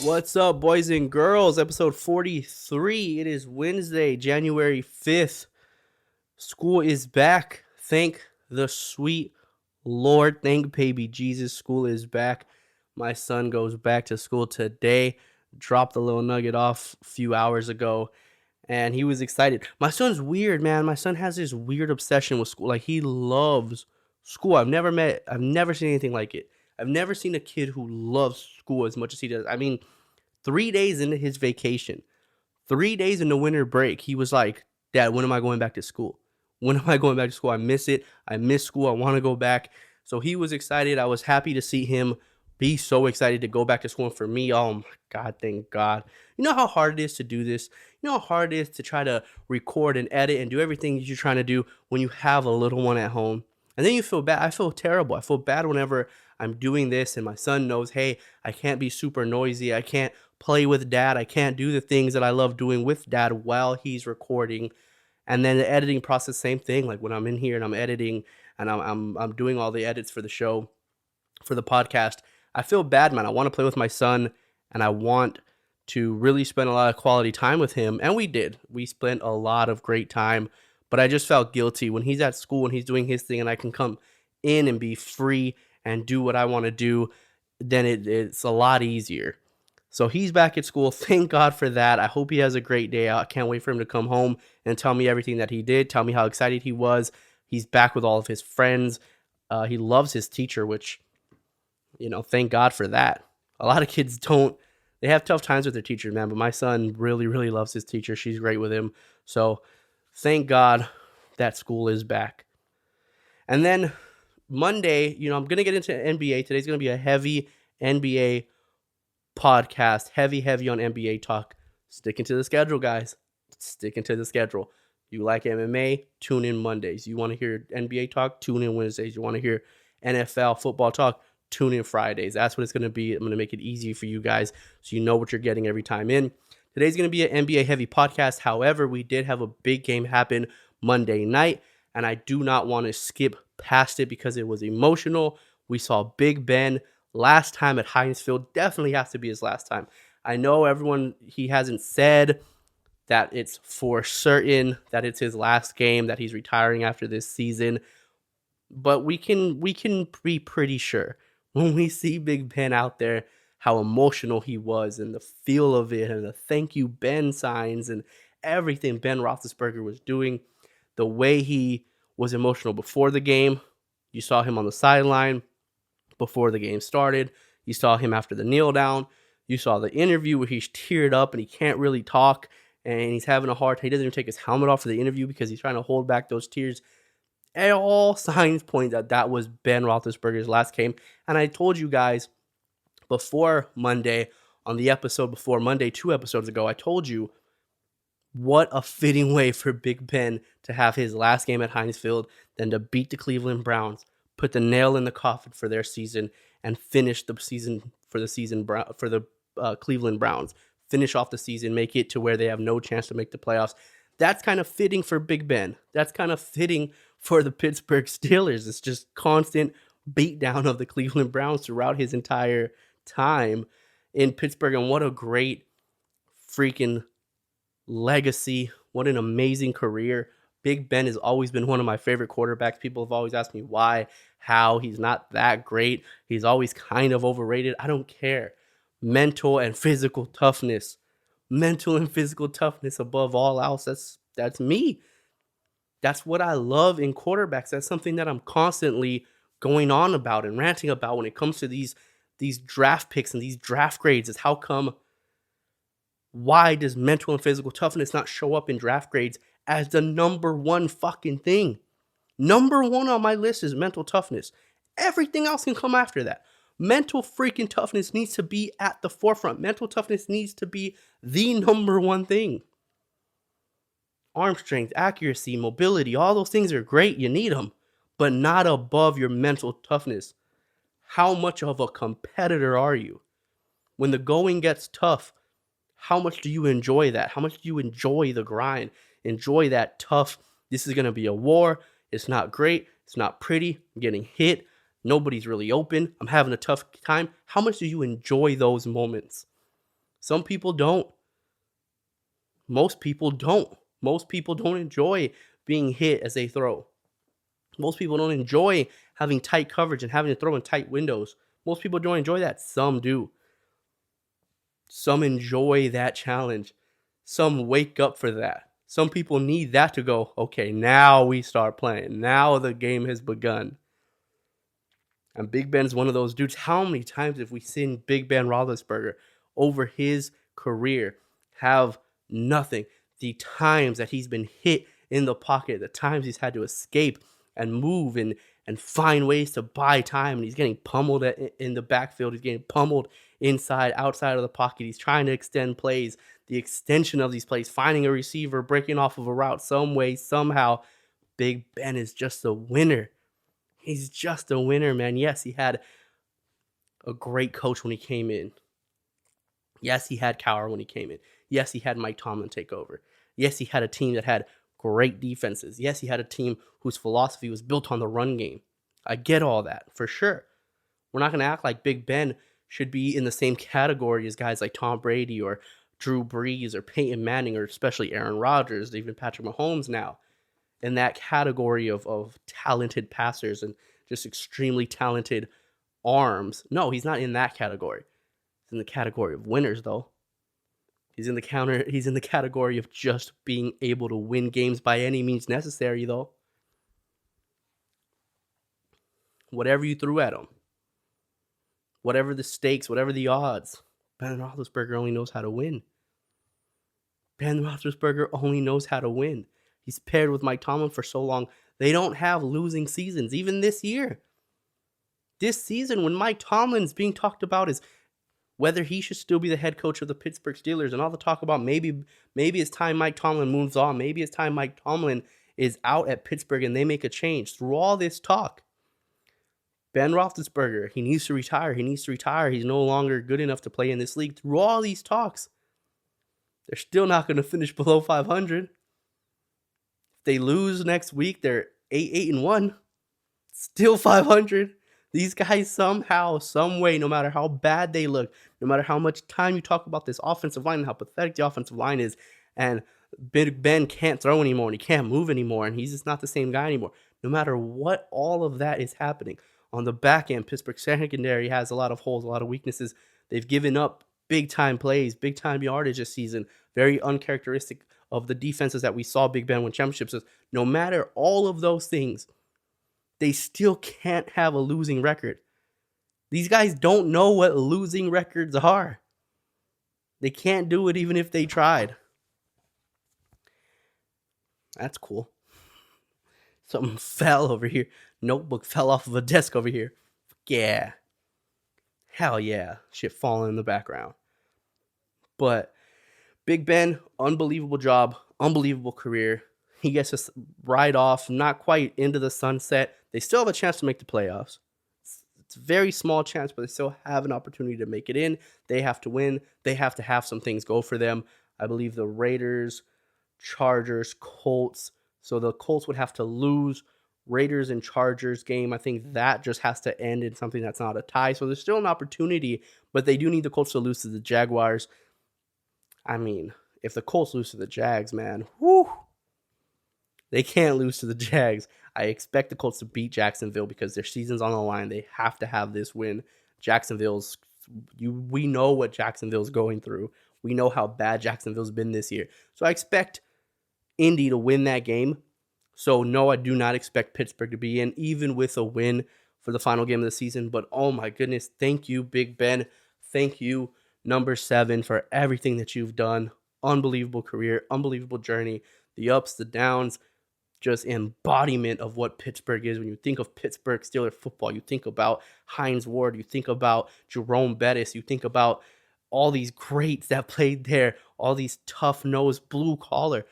What's up, boys and girls? Episode 43. It is Wednesday, January 5th. School is back. Thank the sweet Lord. Thank baby Jesus. School is back. My son goes back to school today. Dropped the little nugget off a few hours ago, and he was excited. My son's weird, man. My son has this weird obsession with school. Like, he loves school. I've never seen anything like it. I've never seen a kid who loves school as much as he does. I mean, 3 days into his vacation, 3 days into winter break, he was like, Dad, when am I going back to school? When am I going back to school? I miss it. I miss school. I want to go back. So he was excited. I was happy to see him be so excited to go back to school. And for me, oh my God, thank God. You know how hard it is to do this? You know how hard it is to try to record and edit and do everything you're trying to do when you have a little one at home? And then you feel bad. I feel terrible. I feel bad whenever I'm doing this and my son knows, hey, I can't be super noisy. I can't play with dad. I can't do the things that I love doing with dad while he's recording. And then the editing process, same thing. Like when I'm in here and I'm editing and I'm doing all the edits for the show, for the podcast, I feel bad, man. I want to play with my son and I want to really spend a lot of quality time with him. And we did. We spent a lot of great time. But I just felt guilty when he's at school and he's doing his thing and I can come in and be free and do what I want to do. Then it's a lot easier. So he's back at school. Thank God for that. I hope he has a great day out. I can't wait for him to come home and tell me everything that he did. Tell me how excited he was. He's back with all of his friends. He loves his teacher, which, thank God for that. A lot of kids they have tough times with their teachers, man. But my son really, really loves his teacher. She's great with him. So thank God that school is back. And then Monday, I'm going to get into NBA. Today's going to be a heavy NBA podcast, heavy on NBA talk. Sticking to the schedule, guys. Sticking to the schedule. You like MMA? Tune in Mondays. You want to hear NBA talk? Tune in Wednesdays. You want to hear NFL football talk? Tune in Fridays. That's what it's going to be. I'm going to make it easy for you guys so you know what you're getting every time in. Today's going to be an NBA heavy podcast. However, we did have a big game happen Monday night, and I do not want to skip past it because it was emotional. We saw Big Ben last time at Heinz Field. Definitely has to be his last time. I know he hasn't said that it's for certain that it's his last game, that he's retiring after this season, but we can be pretty sure when we see Big Ben out there how emotional he was and the feel of it and the thank you Ben signs and everything Ben Roethlisberger was doing, the way he was emotional before the game. You saw him on the sideline before the game started. You saw him after the kneel down. You saw the interview where he's teared up and he can't really talk and he's having a hard time. He doesn't even take his helmet off for the interview because he's trying to hold back those tears. And all signs point that was Ben Roethlisberger's last game. And I told you guys before Monday, on the episode before Monday, 2 episodes ago, I told you what a fitting way for Big Ben to have his last game at Heinz Field than to beat the Cleveland Browns, put the nail in the coffin for their season, and finish the season for the Cleveland Browns. Finish off the season, make it to where they have no chance to make the playoffs. That's kind of fitting for Big Ben. That's kind of fitting for the Pittsburgh Steelers. It's just constant beatdown of the Cleveland Browns throughout his entire time in Pittsburgh. And what a great freaking legacy. What an amazing career. Big Ben has always been one of my favorite quarterbacks. People have always asked me why, how. He's not that great. He's always kind of overrated. I don't care. Mental and physical toughness. Mental and physical toughness above all else. That's me. That's what I love in quarterbacks. That's something that I'm constantly going on about and ranting about when it comes to these draft picks and these draft grades. Is how come, why does mental and physical toughness not show up in draft grades as the number one fucking thing? Number one on my list is mental toughness. Everything else can come after that. Mental freaking toughness needs to be at the forefront. Mental toughness needs to be the number one thing. Arm strength, accuracy, mobility, all those things are great. You need them, but not above your mental toughness. How much of a competitor are you? When the going gets tough, how much do you enjoy that? How much do you enjoy the grind? Enjoy that tough, this is going to be a war. It's not great. It's not pretty. I'm getting hit. Nobody's really open. I'm having a tough time. How much do you enjoy those moments? Some people don't. Most people don't. Most people don't enjoy being hit as they throw. Most people don't enjoy having tight coverage and having to throw in tight windows. Most people don't enjoy that. Some do. Some enjoy that challenge. Some wake up for that. Some people need that to go, okay, now we start playing. Now the game has begun. And Big Ben's one of those dudes. How many times have we seen Big Ben Roethlisberger over his career have nothing? The times that he's been hit in the pocket, the times he's had to escape and move and find ways to buy time, and he's getting pummeled in the backfield. He's getting pummeled inside, outside of the pocket. He's trying to extend plays, the extension of these plays, finding a receiver, breaking off of a route some way, somehow. Big Ben is just a winner. He's just a winner, man. Yes, he had a great coach when he came in. Yes, he had Cowher when he came in. Yes, he had Mike Tomlin take over. Yes, he had a team that had great defenses. Yes, he had a team whose philosophy was built on the run game. I get all that, for sure. We're not going to act like Big Ben should be in the same category as guys like Tom Brady or Drew Brees or Peyton Manning or especially Aaron Rodgers, even Patrick Mahomes now. In that category of talented passers and just extremely talented arms. No, he's not in that category. He's in the category of winners, though. He's in the category of just being able to win games by any means necessary, though. Whatever you threw at him, whatever the stakes, whatever the odds, Ben Roethlisberger only knows how to win. Ben Roethlisberger only knows how to win. He's paired with Mike Tomlin for so long. They don't have losing seasons, even this year. This season, when Mike Tomlin's being talked about is whether he should still be the head coach of the Pittsburgh Steelers, and all the talk about maybe it's time Mike Tomlin moves on. Maybe it's time Mike Tomlin is out at Pittsburgh and they make a change. Through all this talk, Ben Roethlisberger, he needs to retire. He's no longer good enough to play in this league. Through all these talks, they're still not going to finish below 500. They lose next week, they're 8-1, still 500. These guys somehow, some way, no matter how bad they look, no matter how much time you talk about this offensive line and how pathetic the offensive line is, and Big Ben can't throw anymore and he can't move anymore and he's just not the same guy anymore. No matter what, all of that is happening. On the back end, Pittsburgh secondary has a lot of holes, a lot of weaknesses. They've given up big-time plays, big-time yardage this season, very uncharacteristic of the defenses that we saw Big Ben win championships with. No matter all of those things, they still can't have a losing record. These guys don't know what losing records are. They can't do it even if they tried. That's cool. Something fell over here. Notebook fell off of a desk over here. Yeah. Hell yeah. Shit falling in the background. But Big Ben, unbelievable job, unbelievable career. He gets to ride off, not quite into the sunset. They still have a chance to make the playoffs. It's a very small chance, but they still have an opportunity to make it in. They have to win. They have to have some things go for them. I believe the Raiders, Chargers, Colts. So the Colts would have to lose. Raiders and Chargers game, I think that just has to end in something that's not a tie. So there's still an opportunity, but they do need the Colts to lose to the Jaguars. I mean, if the Colts lose to the Jags, man, whoo, they can't lose to the Jags. I expect the Colts to beat Jacksonville because their season's on the line. They have to have this win. We know what Jacksonville's going through. We know how bad Jacksonville's been this year. So I expect Indy to win that game. So no, I do not expect Pittsburgh to be in, even with a win for the final game of the season. But oh my goodness, thank you, Big Ben. Thank you, number 7, for everything that you've done. Unbelievable career, unbelievable journey. The ups, the downs, just embodiment of what Pittsburgh is. When you think of Pittsburgh Steelers football, you think about Heinz Ward, you think about Jerome Bettis, you think about all these greats that played there, all these tough-nosed, blue-collar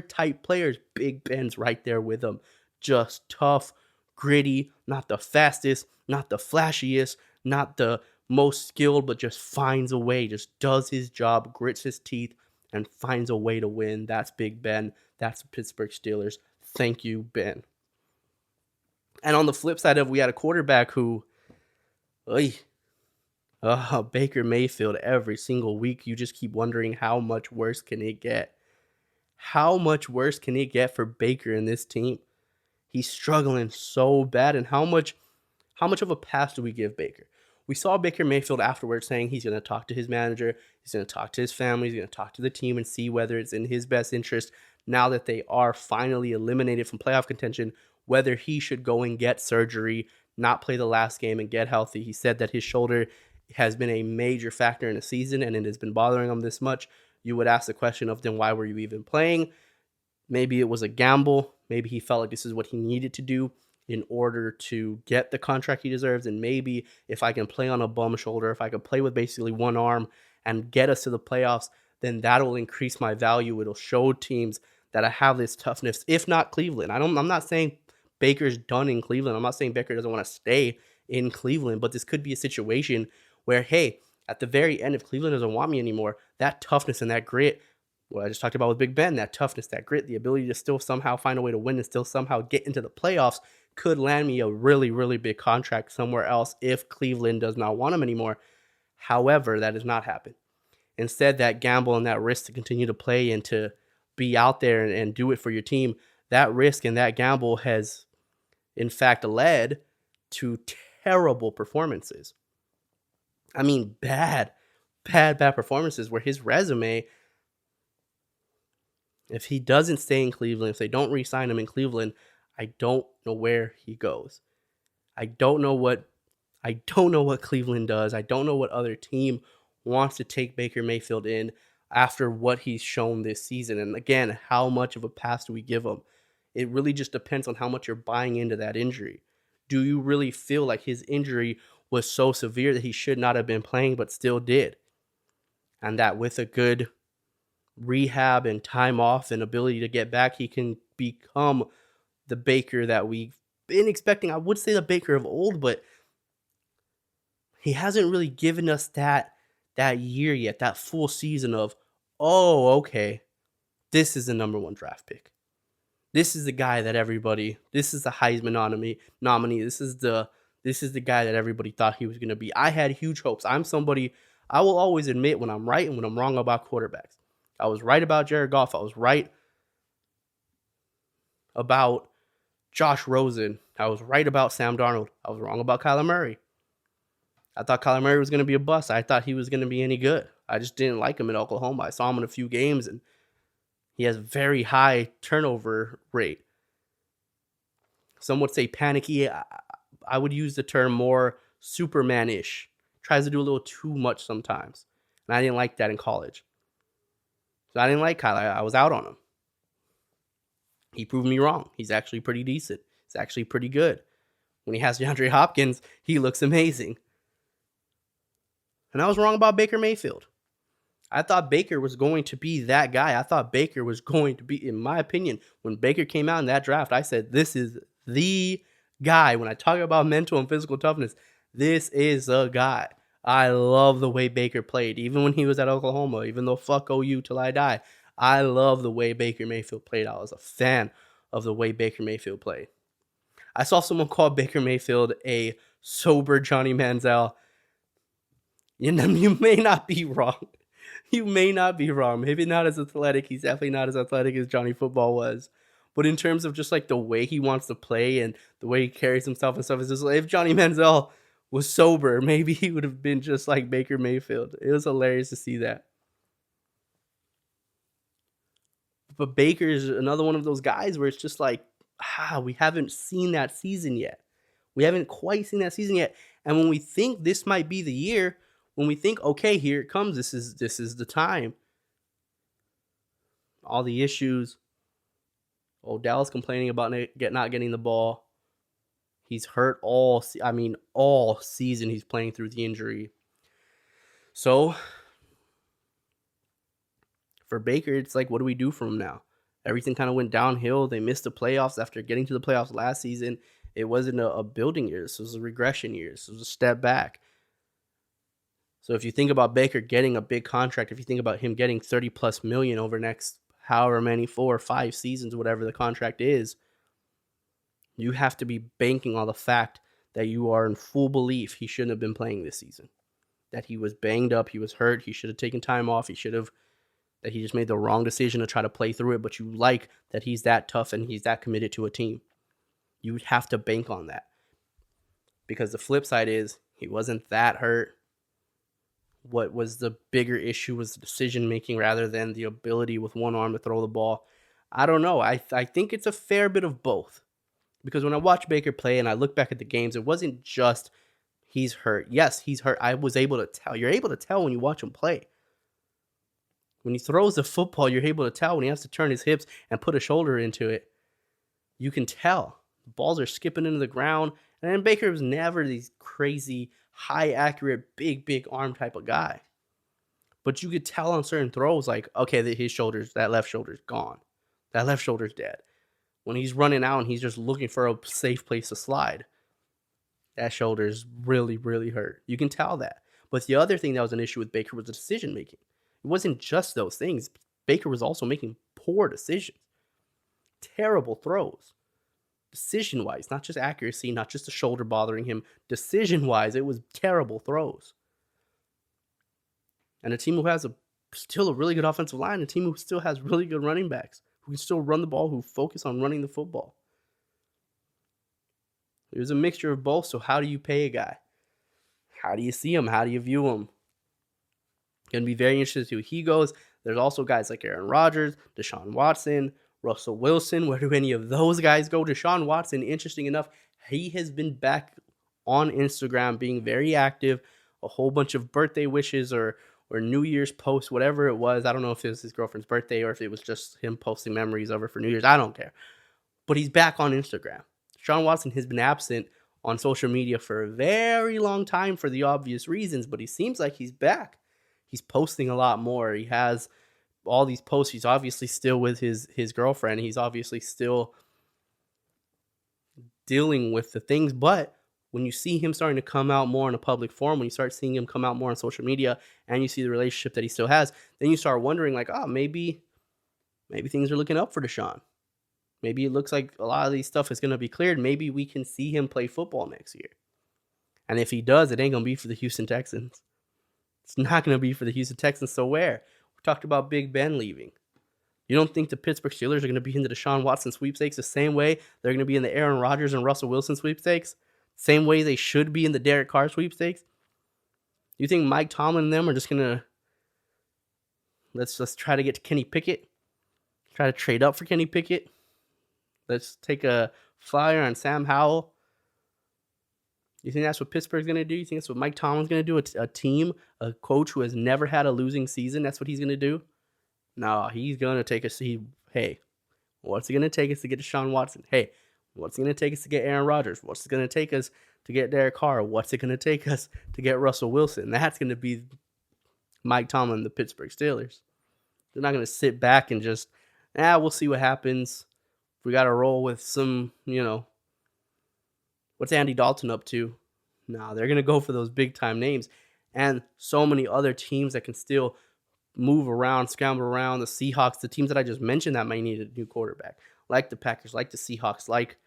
type players. Big Ben's right there with them. Just tough, gritty, not the fastest, not the flashiest, not the most skilled, but just finds a way, just does his job, grits his teeth, and finds a way to win. That's Big Ben. That's the Pittsburgh Steelers. Thank you, Ben. And on the flip side of, we had a quarterback who, Baker Mayfield, every single week, you just keep wondering how much worse can it get? How much worse can it get for Baker and this team? He's struggling so bad, and how much of a pass do we give Baker? We saw Baker Mayfield afterwards saying he's going to talk to his manager, he's going to talk to his family, he's going to talk to the team and see whether it's in his best interest now that they are finally eliminated from playoff contention, whether he should go and get surgery, not play the last game and get healthy. He said that his shoulder has been a major factor in the season and it has been bothering him this much. You would ask the question of, then why were you even playing? Maybe it was a gamble. Maybe he felt like this is what he needed to do in order to get the contract he deserves. And maybe if I can play on a bum shoulder, if I could play with basically one arm and get us to the playoffs, then that'll increase my value. It'll show teams that I have this toughness, if not Cleveland. I'm not saying Baker's done in Cleveland. I'm not saying Baker doesn't want to stay in Cleveland, but this could be a situation where, hey, at the very end, if Cleveland doesn't want me anymore, that toughness and that grit, what I just talked about with Big Ben, that toughness, that grit, the ability to still somehow find a way to win and still somehow get into the playoffs could land me a really, really big contract somewhere else if Cleveland does not want him anymore. However, that has not happened. Instead, that gamble and that risk to continue to play and to be out there and do it for your team, that risk and that gamble has, in fact, led to terrible performances. I mean, bad performances where his resume, if he doesn't stay in Cleveland, if they don't re-sign him in Cleveland, I don't know where he goes. I don't know what Cleveland does. I don't know what other team wants to take Baker Mayfield in after what he's shown this season. And again, how much of a pass do we give him? It really just depends on how much you're buying into that injury. Do you really feel like his injury was so severe that he should not have been playing but still did? And that with a good rehab and time off and ability to get back, he can become the Baker that we've been expecting. I would say the Baker of old, but he hasn't really given us that year yet, that full season of, oh, okay, this is the number one draft pick. This is the guy that this is the Heisman nominee. This is the guy that everybody thought he was going to be. I had huge hopes. I'm somebody, I will always admit when I'm right and when I'm wrong about quarterbacks. I was right about Jared Goff. I was right about Josh Rosen. I was right about Sam Darnold. I was wrong about Kyler Murray. I thought Kyler Murray was going to be a bust. I thought he was going to be any good. I just didn't like him in Oklahoma. I saw him in a few games, and he has very high turnover rate. Some would say panicky. I would use the term more Superman-ish. Tries to do a little too much sometimes. And I didn't like that in college. So I didn't like Kyler. I was out on him. He proved me wrong. He's actually pretty decent. He's actually pretty good. When he has DeAndre Hopkins, he looks amazing. And I was wrong about Baker Mayfield. I thought Baker was going to be that guy. I thought Baker was going to be, in my opinion, when Baker came out in that draft, I said, this is the guy. When I talk about mental and physical toughness, this is the guy. I love the way Baker played, even when he was at Oklahoma, even though fuck OU till I die. I love the way Baker Mayfield played. I was a fan of the way Baker Mayfield played. I saw someone call Baker Mayfield a sober Johnny Manziel. You may not be wrong. You may not be wrong. Maybe not as athletic. He's definitely not as athletic as Johnny Football was. But in terms of just like the way he wants to play and the way he carries himself and stuff, it's just like if Johnny Manziel was sober, maybe he would have been just like Baker Mayfield. It was hilarious to see that. But Baker is another one of those guys where it's just like, we haven't seen that season yet. We haven't quite seen that season yet. And when we think this might be the year, when we think, okay, here it comes, this is the time. All the issues. Odell's complaining about not getting the ball. He's hurt all season he's playing through the injury. So, for Baker, it's like, what do we do for him now? Everything kind of went downhill. They missed the playoffs after getting to the playoffs last season. It wasn't a building year. This was a regression year. This was a step back. So if you think about Baker getting a big contract, if you think about him getting $30+ million over next however many 4 or 5 seasons, whatever the contract is, you have to be banking on the fact that you are in full belief he shouldn't have been playing this season. that he was banged up, he was hurt, he should have taken time off, that he just made the wrong decision to try to play through it, but you like that he's that tough and he's that committed to a team. You would have to bank on that. Because the flip side is, he wasn't that hurt. What was the bigger issue was the decision making rather than the ability with one arm to throw the ball. I don't know. I think it's a fair bit of both. Because when I watch Baker play and I look back at the games, it wasn't just he's hurt. Yes, he's hurt. I was able to tell. You're able to tell when you watch him play. When he throws the football, you're able to tell. When he has to turn his hips and put a shoulder into it, you can tell. The balls are skipping into the ground. And then Baker was never these crazy, high accurate, big arm type of guy. But you could tell on certain throws, like, okay, that left shoulder's gone. That left shoulder's dead. When he's running out and he's just looking for a safe place to slide, that shoulder's really, really hurt. You can tell that. But the other thing that was an issue with Baker was the decision making. It wasn't just those things. Baker was also making poor decisions. Terrible throws. Decision-wise, not just accuracy, not just the shoulder bothering him. Decision-wise, it was terrible throws. And a team who has still a really good offensive line, a team who still has really good running backs, who can still run the ball, who focus on running the football. There's a mixture of both, so how do you pay a guy? How do you see him? How do you view him? Going to be very interesting to see who he goes. There's also guys like Aaron Rodgers, Deshaun Watson, Russell Wilson. Where do any of those guys go? Deshaun Watson, interesting enough, he has been back on Instagram being very active. A whole bunch of birthday wishes or New Year's posts, whatever it was. I don't know if it was his girlfriend's birthday or if it was just him posting memories of her for New Year's. I don't care. But he's back on Instagram. Deshaun Watson has been absent on social media for a very long time for the obvious reasons, but he seems like he's back. He's posting a lot more. He has all these posts. He's obviously still with his girlfriend. He's obviously still dealing with the things. But when you see him starting to come out more in a public forum, when you start seeing him come out more on social media and you see the relationship that he still has, then you start wondering like, oh, maybe things are looking up for Deshaun. Maybe it looks like a lot of these stuff is going to be cleared. Maybe we can see him play football next year. And if he does, it ain't going to be for the Houston Texans. It's not going to be for the Houston Texans. So where? We talked about Big Ben leaving. You don't think the Pittsburgh Steelers are going to be in the Deshaun Watson sweepstakes the same way they're going to be in the Aaron Rodgers and Russell Wilson sweepstakes? Same way they should be in the Derek Carr sweepstakes? You think Mike Tomlin and them are just going to let's try to get to Kenny Pickett? Try to trade up for Kenny Pickett? Let's take a flyer on Sam Howell? You think that's what Pittsburgh's going to do? You think that's what Mike Tomlin's going to do? A team, a coach who has never had a losing season, that's what he's going to do? No, he's going to take us. Hey, what's it going to take us to get Deshaun Watson? Hey, what's it going to take us to get Aaron Rodgers? What's it going to take us to get Derek Carr? What's it going to take us to get Russell Wilson? That's going to be Mike Tomlin, the Pittsburgh Steelers. They're not going to sit back and just, we'll see what happens. We got to roll with some, what's Andy Dalton up to? No, they're going to go for those big-time names. And so many other teams that can still move around, scramble around. The Seahawks, the teams that I just mentioned that might need a new quarterback. Like the Packers, like the Seahawks, like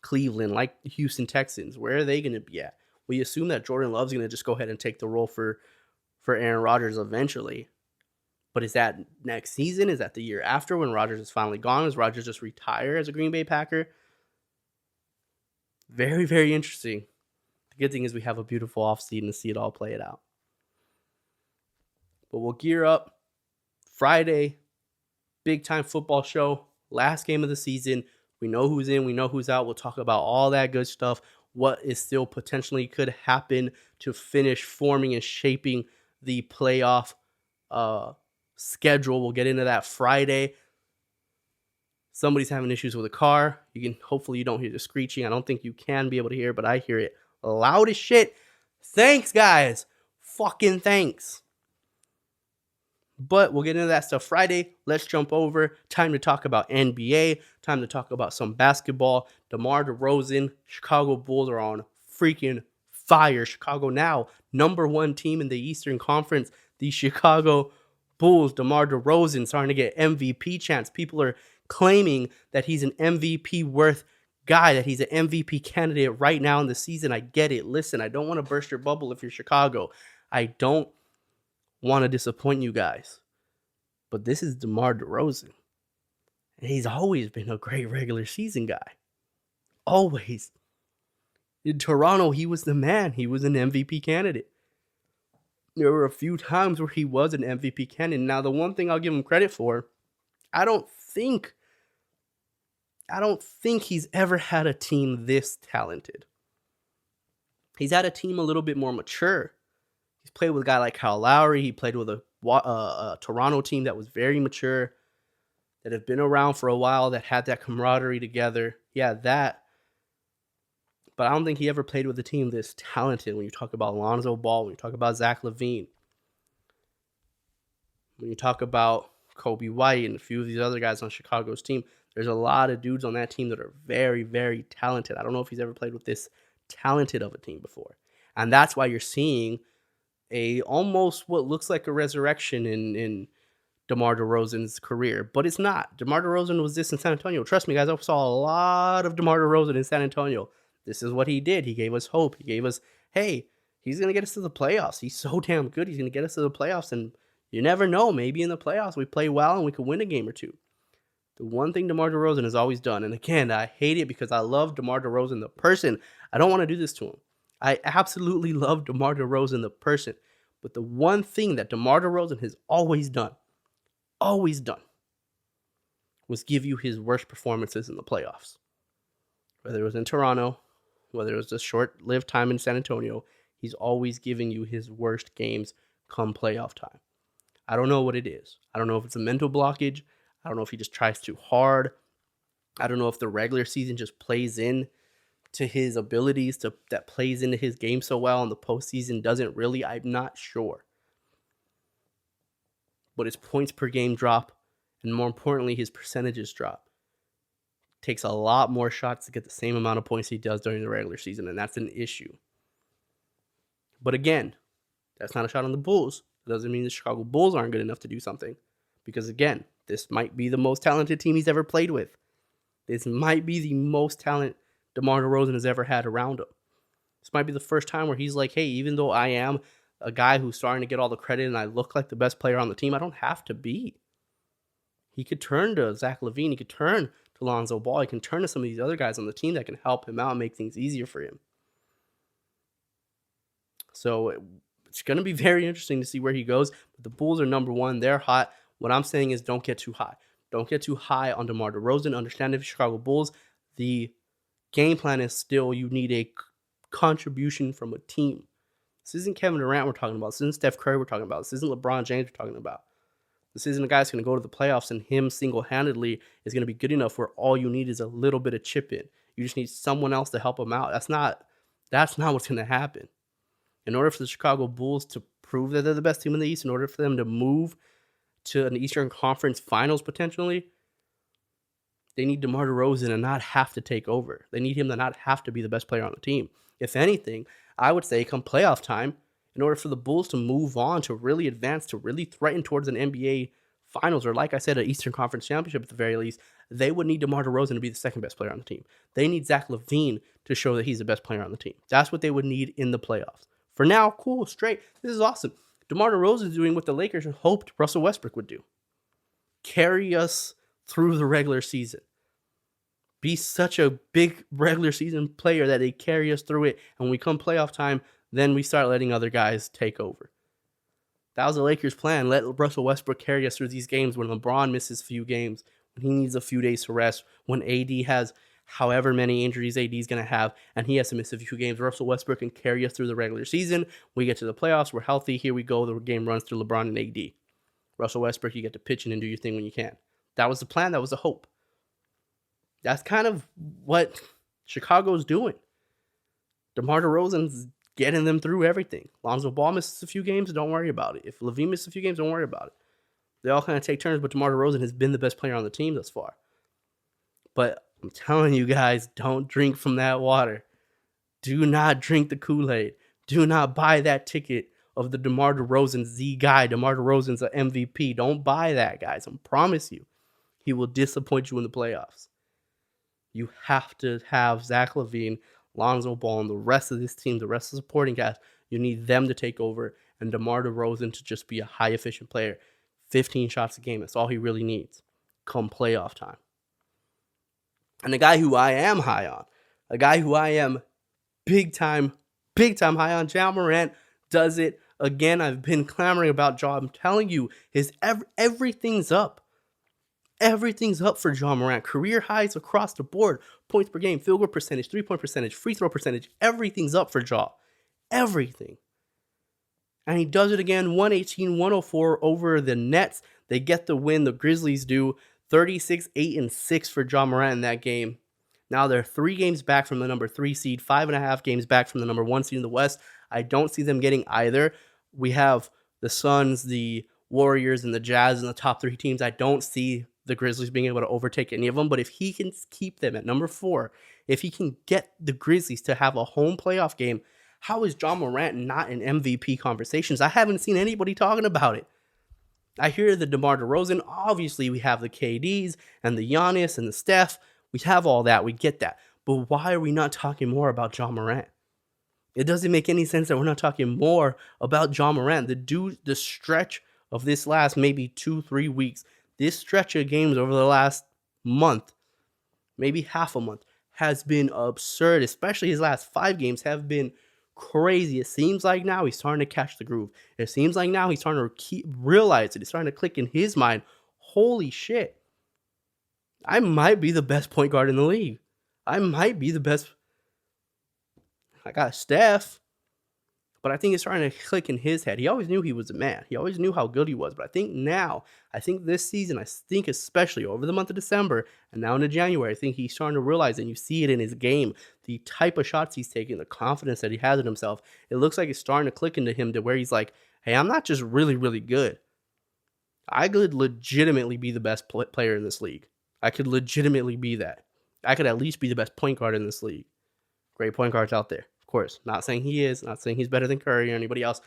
Cleveland, like the Houston Texans. Where are they going to be at? We assume that Jordan Love's going to just go ahead and take the role for Aaron Rodgers eventually. But is that next season? Is that the year after when Rodgers is finally gone? Does Rodgers just retire as a Green Bay Packer? Very, very interesting. The good thing is we have a beautiful offseason to see it all play it out. But we'll gear up. Friday, big-time football show. Last game of the season. We know who's in. We know who's out. We'll talk about all that good stuff. What is still potentially could happen to finish forming and shaping the playoff schedule. We'll get into that Friday. Somebody's having issues with a car. Hopefully you don't hear the screeching. I don't think you can be able to hear it, but I hear it loud as shit. Thanks, guys. Fucking thanks. But we'll get into that stuff Friday. Let's jump over. Time to talk about NBA. Time to talk about some basketball. DeMar DeRozan. Chicago Bulls are on freaking fire. Chicago now number one team in the Eastern Conference. The Chicago Bulls. DeMar DeRozan starting to get MVP chance. People are claiming that he's an MVP worth guy that he's an MVP candidate right now in the season. I get it. Listen, I don't want to burst your bubble if you're Chicago. I don't want to disappoint you guys. But this is DeMar DeRozan. And he's always been a great regular season guy. Always. In Toronto, he was the man. He was an MVP candidate. There were a few times where he was an MVP candidate. Now, the one thing I'll give him credit for, I don't think he's ever had a team this talented. He's had a team a little bit more mature. He's played with a guy like Kyle Lowry. He played with a Toronto team that was very mature, that have been around for a while, that had that camaraderie together. Yeah, that. But I don't think he ever played with a team this talented when you talk about Lonzo Ball, when you talk about Zach LaVine, when you talk about Kobe White and a few of these other guys on Chicago's team. There's a lot of dudes on that team that are very, very talented. I don't know if he's ever played with this talented of a team before. And that's why you're seeing a almost what looks like a resurrection in DeMar DeRozan's career. But it's not. DeMar DeRozan was this in San Antonio. Trust me, guys, I saw a lot of DeMar DeRozan in San Antonio. This is what he did. He gave us hope. He gave us, hey, he's going to get us to the playoffs. He's so damn good. He's going to get us to the playoffs. And you never know. Maybe in the playoffs we play well and we could win a game or two. The one thing DeMar DeRozan has always done, and again, I hate it because I love DeMar DeRozan the person. I don't want to do this to him. I absolutely love DeMar DeRozan the person. But the one thing that DeMar DeRozan has always done, was give you his worst performances in the playoffs. Whether it was in Toronto, whether it was a short-lived time in San Antonio, he's always giving you his worst games come playoff time. I don't know what it is. I don't know if it's a mental blockage. I don't know if he just tries too hard. I don't know if the regular season just plays in to his abilities, that plays into his game so well, and the postseason doesn't really. I'm not sure. But his points per game drop, and more importantly, his percentages drop. Takes a lot more shots to get the same amount of points he does during the regular season, and that's an issue. But again, that's not a shot on the Bulls. It doesn't mean the Chicago Bulls aren't good enough to do something. Because again, this might be the most talented team he's ever played with. This might be the most talent DeMar DeRozan has ever had around him. This might be the first time where he's like, hey, even though I am a guy who's starting to get all the credit and I look like the best player on the team, I don't have to be. He could turn to Zach LaVine. He could turn to Lonzo Ball. He can turn to some of these other guys on the team that can help him out and make things easier for him. So it's going to be very interesting to see where he goes. But the Bulls are number one. They're hot. What I'm saying is don't get too high. Don't get too high on DeMar DeRozan. Understand if Chicago Bulls, the game plan is still you need a contribution from a team. This isn't Kevin Durant we're talking about. This isn't Steph Curry we're talking about. This isn't LeBron James we're talking about. This isn't a guy that's going to go to the playoffs and him single-handedly is going to be good enough where all you need is a little bit of chip in. You just need someone else to help him out. That's not what's going to happen. In order for the Chicago Bulls to prove that they're the best team in the East, in order for them to move to an Eastern Conference Finals potentially, they need DeMar DeRozan to not have to take over. They need him to not have to be the best player on the team. If anything, I would say come playoff time, in order for the Bulls to move on, to really advance, to really threaten towards an NBA Finals, or like I said, an Eastern Conference Championship at the very least, they would need DeMar DeRozan to be the second best player on the team. They need Zach LaVine to show that he's the best player on the team. That's what they would need in the playoffs. For now, cool, straight. This is awesome. DeMar DeRozan is doing what the Lakers hoped Russell Westbrook would do. Carry us through the regular season. Be such a big regular season player that they carry us through it. And when we come playoff time, then we start letting other guys take over. That was the Lakers' plan. Let Russell Westbrook carry us through these games when LeBron misses a few games, when he needs a few days to rest, when AD has however many injuries AD is going to have, and he has to miss a few games. Russell Westbrook can carry us through the regular season. We get to the playoffs. We're healthy. Here we go. The game runs through LeBron and AD. Russell Westbrook, you get to pitch in and do your thing when you can. That was the plan. That was the hope. That's kind of what Chicago's doing. DeMar DeRozan's getting them through everything. Lonzo Ball misses a few games, don't worry about it. If LaVine misses a few games, don't worry about it. They all kind of take turns, but DeMar DeRozan has been the best player on the team thus far. But I'm telling you guys, don't drink from that water. Do not drink the Kool-Aid. Do not buy that ticket of the DeMar DeRozan the guy. DeMar DeRozan's an MVP. Don't buy that, guys. I promise you. He will disappoint you in the playoffs. You have to have Zach LaVine, Lonzo Ball, and the rest of this team, the rest of the supporting cast. You need them to take over and DeMar DeRozan to just be a high-efficient player. 15 shots a game. That's all he really needs come playoff time. And the guy who I am high on, a guy who I am big time high on, John Morant does it again. I've been clamoring about John. I'm telling you, everything's up. Everything's up for John Morant. Career highs across the board. Points per game, field goal percentage, 3-point percentage, free throw percentage. Everything's up for Ja. Everything. And he does it again, 118-104 over the Nets. They get the win. The Grizzlies do 36-8-6 for John Morant in that game. Now they're 3 games back from the number 3 seed, 5.5 games back from the number 1 seed in the West. I don't see them getting either. We have the Suns, the Warriors, and the Jazz in the top 3 teams. I don't see the Grizzlies being able to overtake any of them, but if he can keep them at number 4, if he can get the Grizzlies to have a home playoff game, how is John Morant not in MVP conversations? I haven't seen anybody talking about it. I hear the DeMar DeRozan. Obviously, we have the KDs and the Giannis and the Steph. We have all that. We get that. But why are we not talking more about John Morant? It doesn't make any sense that we're not talking more about John Morant. The stretch of this last maybe 2-3 weeks, this stretch of games over the last month, maybe half a month, has been absurd. Especially his last 5 games have been crazy. It seems like now he's starting to catch the groove. It seems like now he's starting to realize it. It's starting to click in his mind. Holy shit. I might be the best point guard in the league. I might be the best. I got Steph, but I think it's starting to click in his head. He always knew he was a man. He always knew how good he was. But I think this season, I think especially over the month of December and now into January, I think he's starting to realize, and you see it in his game, the type of shots he's taking, the confidence that he has in himself. It looks like it's starting to click into him to where he's like, hey, I'm not just really, really good. I could legitimately be the best player in this league. I could legitimately be that. I could at least be the best point guard in this league. Great point guards out there. Of course, not saying he is, not saying he's better than Curry or anybody else,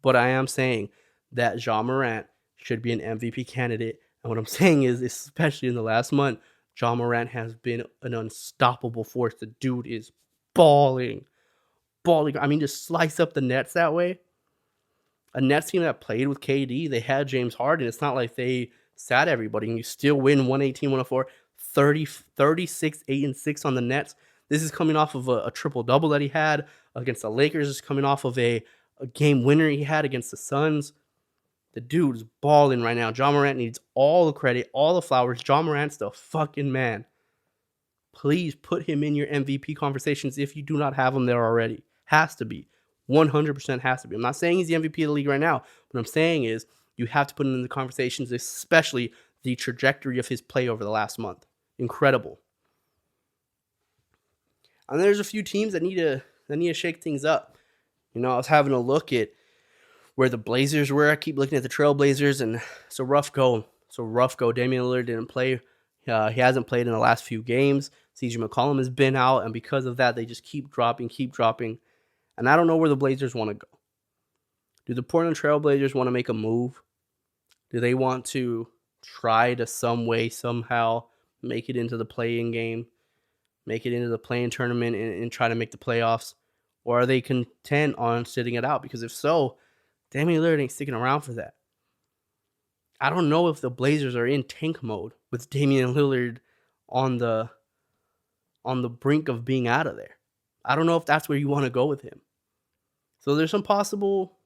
but I am saying that John Morant should be an MVP candidate. And what I'm saying is, especially in the last month, John Morant has been an unstoppable force. The dude is balling. I mean, just slice up the Nets that way. A Nets team that played with KD, they had James Harden. It's not like they sat everybody and you still win 118-104, 36-8-6 on the Nets. This is coming off of a triple-double that he had against the Lakers. It's coming off of a game winner he had against the Suns. The dude's balling right now. John Morant needs all the credit, all the flowers. John Morant's the fucking man. Please put him in your MVP conversations if you do not have him there already. Has to be. 100% has to be. I'm not saying he's the MVP of the league right now. What I'm saying is you have to put him in the conversations, especially the trajectory of his play over the last month. Incredible. And there's a few teams that need to shake things up. You know, I was having a look at where the Blazers were. I keep looking at the Trailblazers, and it's a rough go. Damian Lillard didn't play. He hasn't played in the last few games. CJ McCollum has been out, and because of that, they just keep dropping. And I don't know where the Blazers want to go. Do the Portland Trailblazers want to make a move? Do they want to try to some way, somehow, make it into the play-in game? Make it into the play-in tournament and try to make the playoffs? Or are they content on sitting it out? Because if so, Damian Lillard ain't sticking around for that. I don't know if the Blazers are in tank mode with Damian Lillard on the brink of being out of there. I don't know if that's where you want to go with him. So there's some possible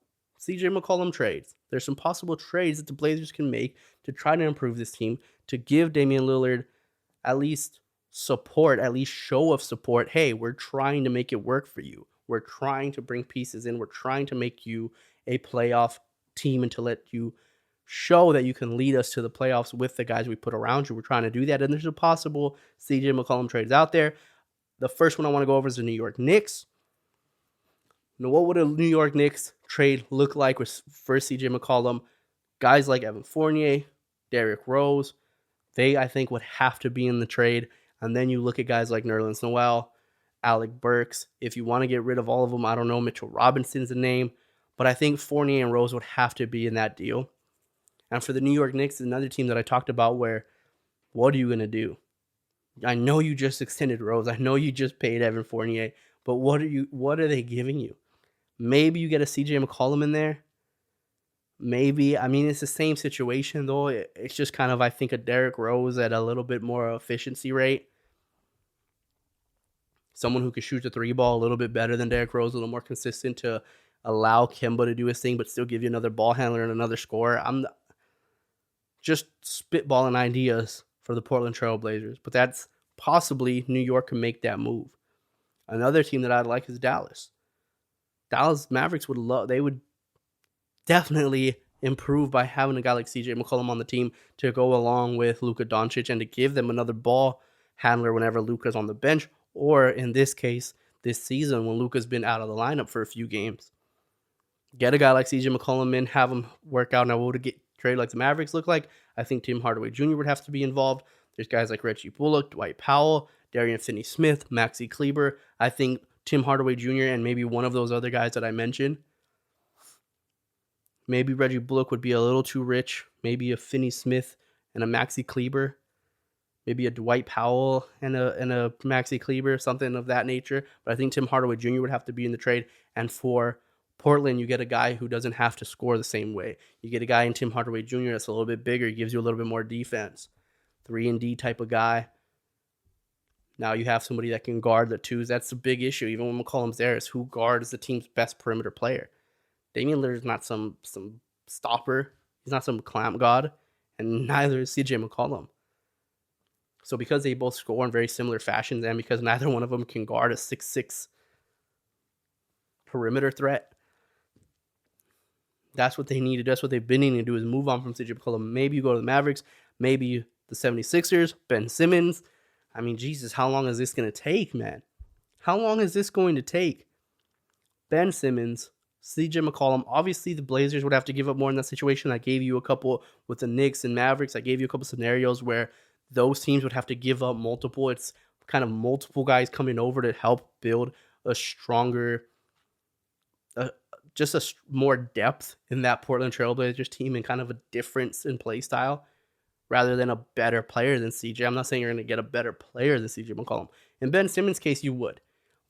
CJ McCollum trades. There's some possible trades that the Blazers can make to try to improve this team, to give Damian Lillard at least support, at least show of support. Hey, we're trying to make it work for you. We're trying to bring pieces in. We're trying to make you a playoff team and to let you show that you can lead us to the playoffs with the guys we put around you. We're trying to do that. And there's a possible CJ McCollum trades out there. The first one I want to go over is the New York Knicks. Now, what would a New York Knicks trade look like with first CJ McCollum? Guys like Evan Fournier, Derrick Rose, they, I think, would have to be in the trade. And then you look at guys like Nerlens Noel, Alec Burks. If you want to get rid of all of them, I don't know, Mitchell Robinson's a name. But I think Fournier and Rose would have to be in that deal. And for the New York Knicks, another team that I talked about where, what are you going to do? I know you just extended Rose. I know you just paid Evan Fournier, but what are they giving you? Maybe you get a CJ McCollum in there. Maybe. I mean, it's the same situation, though. It's just kind of, I think, a Derrick Rose at a little bit more efficiency rate. Someone who can shoot the three ball a little bit better than Derrick Rose, a little more consistent to allow Kemba to do his thing, but still give you another ball handler and another scorer. I'm just spitballing ideas for the Portland Trail Blazers, but that's possibly New York can make that move. Another team that I'd like is Dallas. Dallas Mavericks would definitely improve by having a guy like CJ McCollum on the team to go along with Luka Doncic and to give them another ball handler whenever Luka's on the bench, or in this case, this season when Luka's been out of the lineup for a few games. Get a guy like CJ McCollum in, have him work out. Now, what would a trade like the Mavericks look like? I think Tim Hardaway Jr. would have to be involved. There's guys like Reggie Bullock, Dwight Powell, Darian Finney-Smith, Maxi Kleber. I think Tim Hardaway Jr. and maybe one of those other guys that I mentioned. Maybe Reggie Bullock would be a little too rich. Maybe a Finney-Smith and a Maxi Kleber. Maybe a Dwight Powell and a Maxi Kleber, something of that nature. But I think Tim Hardaway Jr. would have to be in the trade. And for Portland, you get a guy who doesn't have to score the same way. You get a guy in Tim Hardaway Jr. that's a little bit bigger. He gives you a little bit more defense. 3-and-D type of guy. Now you have somebody that can guard the twos. That's a big issue. Even when McCollum's there, is who guards the team's best perimeter player. Damian Lillard's not some stopper. He's not some clamp god. And neither is CJ McCollum. So because they both score in very similar fashions and because neither one of them can guard a 6'6" perimeter threat, that's what they needed. That's what they've been needing to do, is move on from CJ McCollum. Maybe you go to the Mavericks. Maybe the 76ers. Ben Simmons. I mean, Jesus, how long is this going to take, man? How long is this going to take? Ben Simmons, CJ McCollum. Obviously, the Blazers would have to give up more in that situation. I gave you a couple with the Knicks and Mavericks. I gave you a couple scenarios where those teams would have to give up multiple. It's kind of multiple guys coming over to help build a stronger, just a more depth in that Portland Trailblazers team and kind of a difference in play style rather than a better player than CJ. I'm not saying you're going to get a better player than CJ McCollum. In Ben Simmons' case, you would.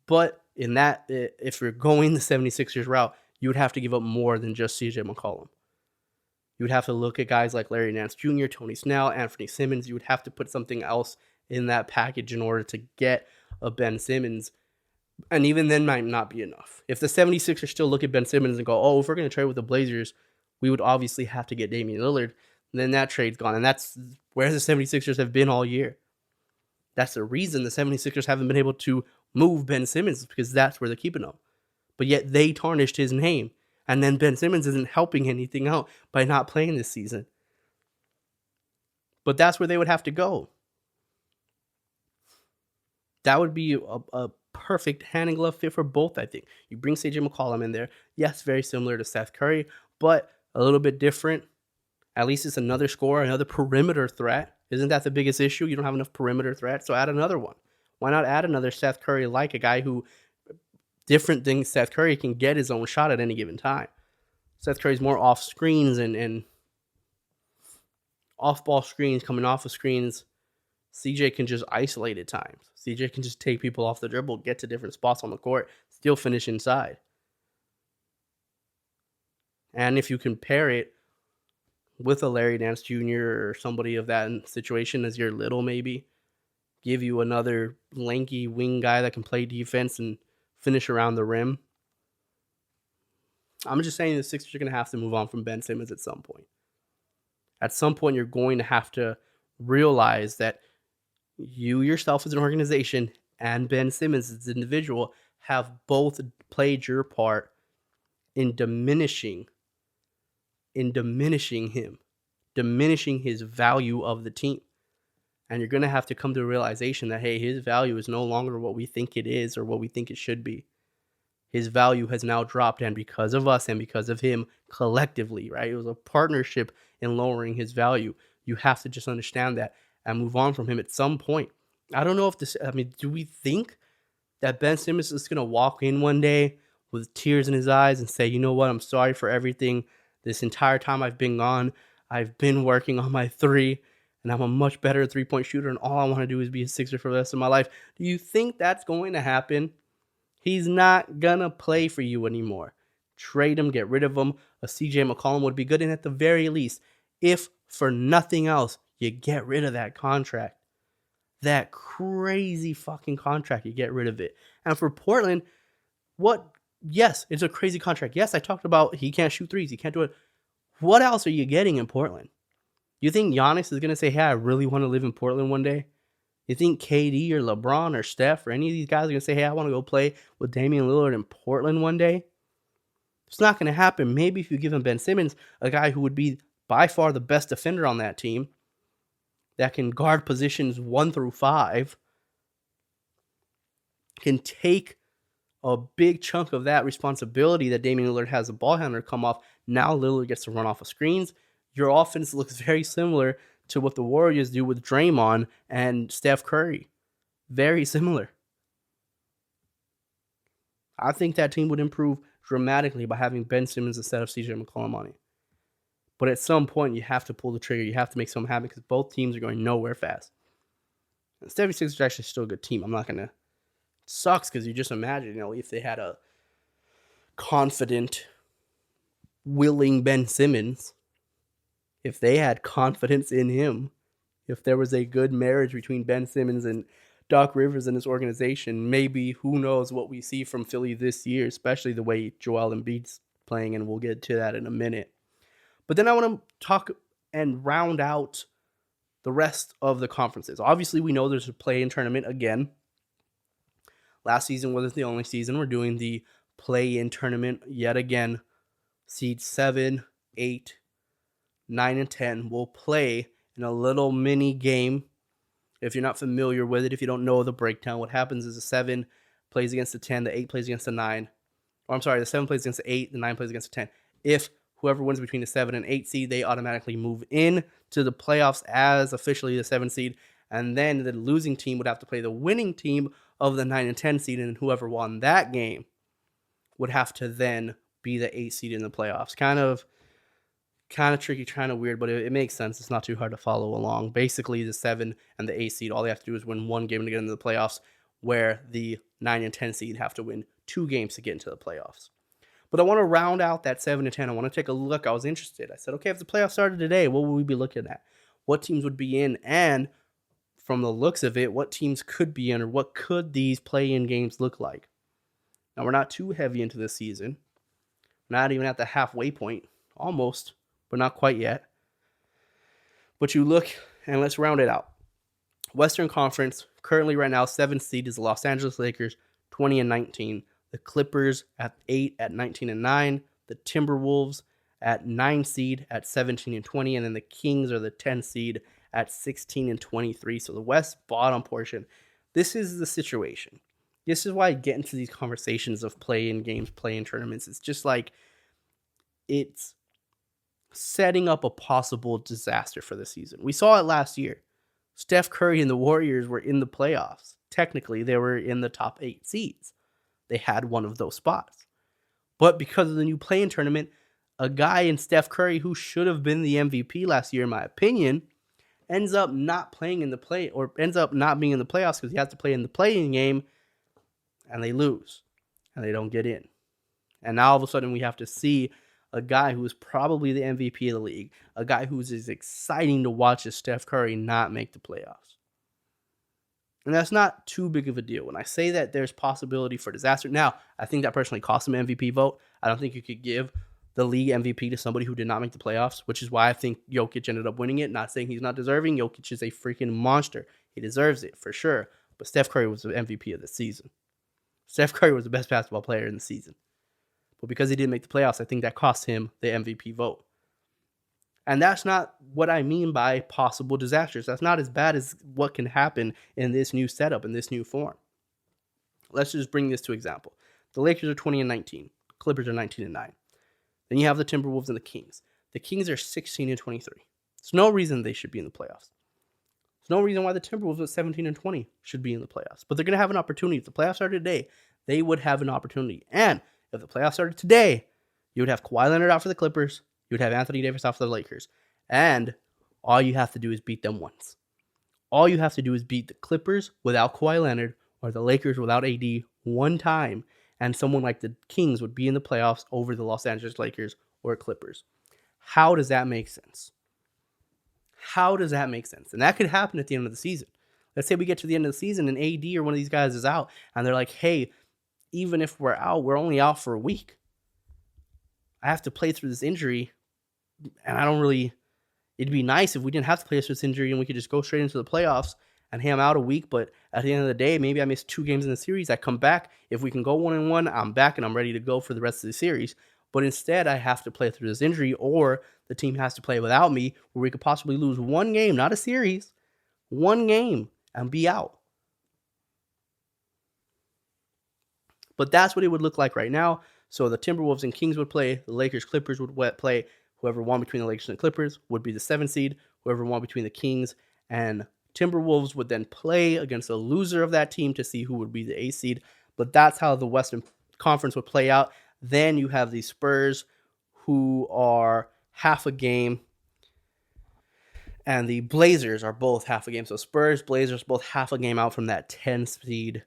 But in that, if you're going the 76ers route, you would have to give up more than just CJ McCollum. You would have to look at guys like Larry Nance Jr., Tony Snell, Anthony Simmons. You would have to put something else in that package in order to get a Ben Simmons. And even then might not be enough. If the 76ers still look at Ben Simmons and go, oh, if we're going to trade with the Blazers, we would obviously have to get Damian Lillard. Then that trade's gone. And that's where the 76ers have been all year. That's the reason the 76ers haven't been able to move Ben Simmons, because that's where they're keeping him. But yet they tarnished his name. And then Ben Simmons isn't helping anything out by not playing this season. But that's where they would have to go. That would be a perfect hand and glove fit for both, I think. You bring CJ McCollum in there. Yes, very similar to Seth Curry, but a little bit different. At least it's another scorer, another perimeter threat. Isn't that the biggest issue? You don't have enough perimeter threat, so add another one. Why not add another Seth Curry, like a guy who, different than Seth Curry, can get his own shot at any given time. Seth Curry's more off screens and off ball screens, coming off of screens. CJ can just isolate at times. CJ can just take people off the dribble, get to different spots on the court, still finish inside. And if you compare it with a Larry Nance Jr. or somebody of that situation as your little, maybe give you another lanky wing guy that can play defense and finish around the rim. I'm just saying the Sixers are going to have to move on from Ben Simmons at some point. At some point, you're going to have to realize that you yourself as an organization and Ben Simmons as an individual have both played your part in diminishing him, diminishing his value of the team. And you're going to have to come to a realization that, hey, his value is no longer what we think it is or what we think it should be. His value has now dropped, and because of us and because of him collectively, right? It was a partnership in lowering his value. You have to just understand that and move on from him at some point. I don't know if this, do we think that Ben Simmons is going to walk in one day with tears in his eyes and say, you know what, I'm sorry for everything. This entire time I've been gone, I've been working on my three, and I'm a much better three-point shooter, and all I want to do is be a Sixer for the rest of my life. Do you think that's going to happen? He's not going to play for you anymore. Trade him, get rid of him. A CJ McCollum would be good, and at the very least, if for nothing else, you get rid of that contract. That crazy fucking contract, you get rid of it. And for Portland, yes, it's a crazy contract. Yes, I talked about he can't shoot threes, he can't do it. What else are you getting in Portland? You think Giannis is going to say, hey, I really want to live in Portland one day? You think KD or LeBron or Steph or any of these guys are going to say, hey, I want to go play with Damian Lillard in Portland one day? It's not going to happen. Maybe if you give him Ben Simmons, a guy who would be by far the best defender on that team, that can guard positions 1 through 5, can take a big chunk of that responsibility that Damian Lillard has a ball handler come off. Now Lillard gets to run off of screens. Your offense looks very similar to what the Warriors do with Draymond and Steph Curry. Very similar. I think that team would improve dramatically by having Ben Simmons instead of CJ McCollum on it. But at some point, you have to pull the trigger. You have to make something happen because both teams are going nowhere fast. And 76ers is actually still a good team. I'm not going to... It sucks because you just imagine, if they had a confident, willing Ben Simmons, if they had confidence in him, if there was a good marriage between Ben Simmons and Doc Rivers and his organization, maybe who knows what we see from Philly this year, especially the way Joel Embiid's playing, and we'll get to that in a minute. But then I want to talk and round out the rest of the conferences. Obviously, we know there's a play-in tournament again. Last season wasn't the only season. We're doing the play-in tournament yet again. Seeds 7, 8, 9, and 10 will play in a little mini game. If you're not familiar with it, if you don't know the breakdown, what happens is the 7 plays against the 10, the 8 plays against the 9. Or I'm sorry, the 7 plays against the 8, the 9 plays against the 10. If whoever wins between the 7 and 8 seed, they automatically move in to the playoffs as officially the 7 seed. And then the losing team would have to play the winning team of the 9 and 10 seed. And whoever won that game would have to then be the 8 seed in the playoffs. Kind of tricky, kind of weird, but it makes sense. It's not too hard to follow along. Basically, the 7 and the 8 seed, all they have to do is win one game to get into the playoffs, where the 9 and 10 seed have to win 2 games to get into the playoffs. But I want to round out that 7 and 10. I want to take a look. I was interested. I said, okay, if the playoffs started today, what would we be looking at? What teams would be in? And from the looks of it, what teams could be in, or what could these play-in games look like? Now, we're not too heavy into this season. Not even at the halfway point. Almost, but not quite yet. But you look, and let's round it out. Western Conference, currently right now, 7th seed is the Los Angeles Lakers, 20 and 19. The Clippers at 8 at 19 and 9. The Timberwolves at 9 seed at 17 and 20. And then the Kings are the 10 seed at 16 and 23. So the West bottom portion. This is the situation. This is why I get into these conversations of play-in games, play-in tournaments. It's just like, it's setting up a possible disaster for the season. We saw it last year. Steph Curry and the Warriors were in the playoffs. Technically, they were in the top 8 seeds. They had one of those spots. But because of the new play-in tournament, a guy in Steph Curry who should have been the MVP last year, in my opinion, ends up not playing in the play, or ends up not being in the playoffs because he has to play in the play-in game, and they lose, and they don't get in. And now all of a sudden we have to see a guy who is probably the MVP of the league, a guy who's as exciting to watch as Steph Curry, not make the playoffs. And that's not too big of a deal. When I say that there's possibility for disaster, now, I think that personally cost him an MVP vote. I don't think you could give the league MVP to somebody who did not make the playoffs, which is why I think Jokic ended up winning it. Not saying he's not deserving. Jokic is a freaking monster. He deserves it, for sure. But Steph Curry was the MVP of the season. Steph Curry was the best basketball player in the season. But because he didn't make the playoffs, I think that cost him the MVP vote. And that's not what I mean by possible disasters. That's not as bad as what can happen in this new setup, in this new form. Let's just bring this to example. The Lakers are 20 and 19. Clippers are 19 and 9. Then you have the Timberwolves and the Kings. The Kings are 16 and 23. There's no reason they should be in the playoffs. There's no reason why the Timberwolves at 17 and 20 should be in the playoffs. But they're going to have an opportunity. If the playoffs started today, they would have an opportunity. And if the playoffs started today, you would have Kawhi Leonard out for the Clippers. You would have Anthony Davis out for the Lakers. And all you have to do is beat them once. All you have to do is beat the Clippers without Kawhi Leonard or the Lakers without AD one time, and someone like the Kings would be in the playoffs over the Los Angeles Lakers or Clippers. How does that make sense? How does that make sense? And that could happen at the end of the season. Let's say we get to the end of the season and AD or one of these guys is out, and they're like, hey, even if we're out, we're only out for a week. I have to play through this injury, and it'd be nice if we didn't have to play through this injury and we could just go straight into the playoffs and hey, I'm out a week, but at the end of the day, maybe I missed 2 games in the series. I come back. If we can go 1-1, I'm back and I'm ready to go for the rest of the series. But instead, I have to play through this injury, or the team has to play without me, where we could possibly lose 1 game, not a series, 1 game, and be out. But that's what it would look like right now. So the Timberwolves and Kings would play. The Lakers, Clippers would play. Whoever won between the Lakers and the Clippers would be the 7th seed. Whoever won between the Kings and Timberwolves would then play against the loser of that team to see who would be the 8th seed. But that's how the Western Conference would play out. Then you have the Spurs, who are half a game, and the Blazers are both half a game. So Spurs, Blazers, both half a game out from that 10th seed.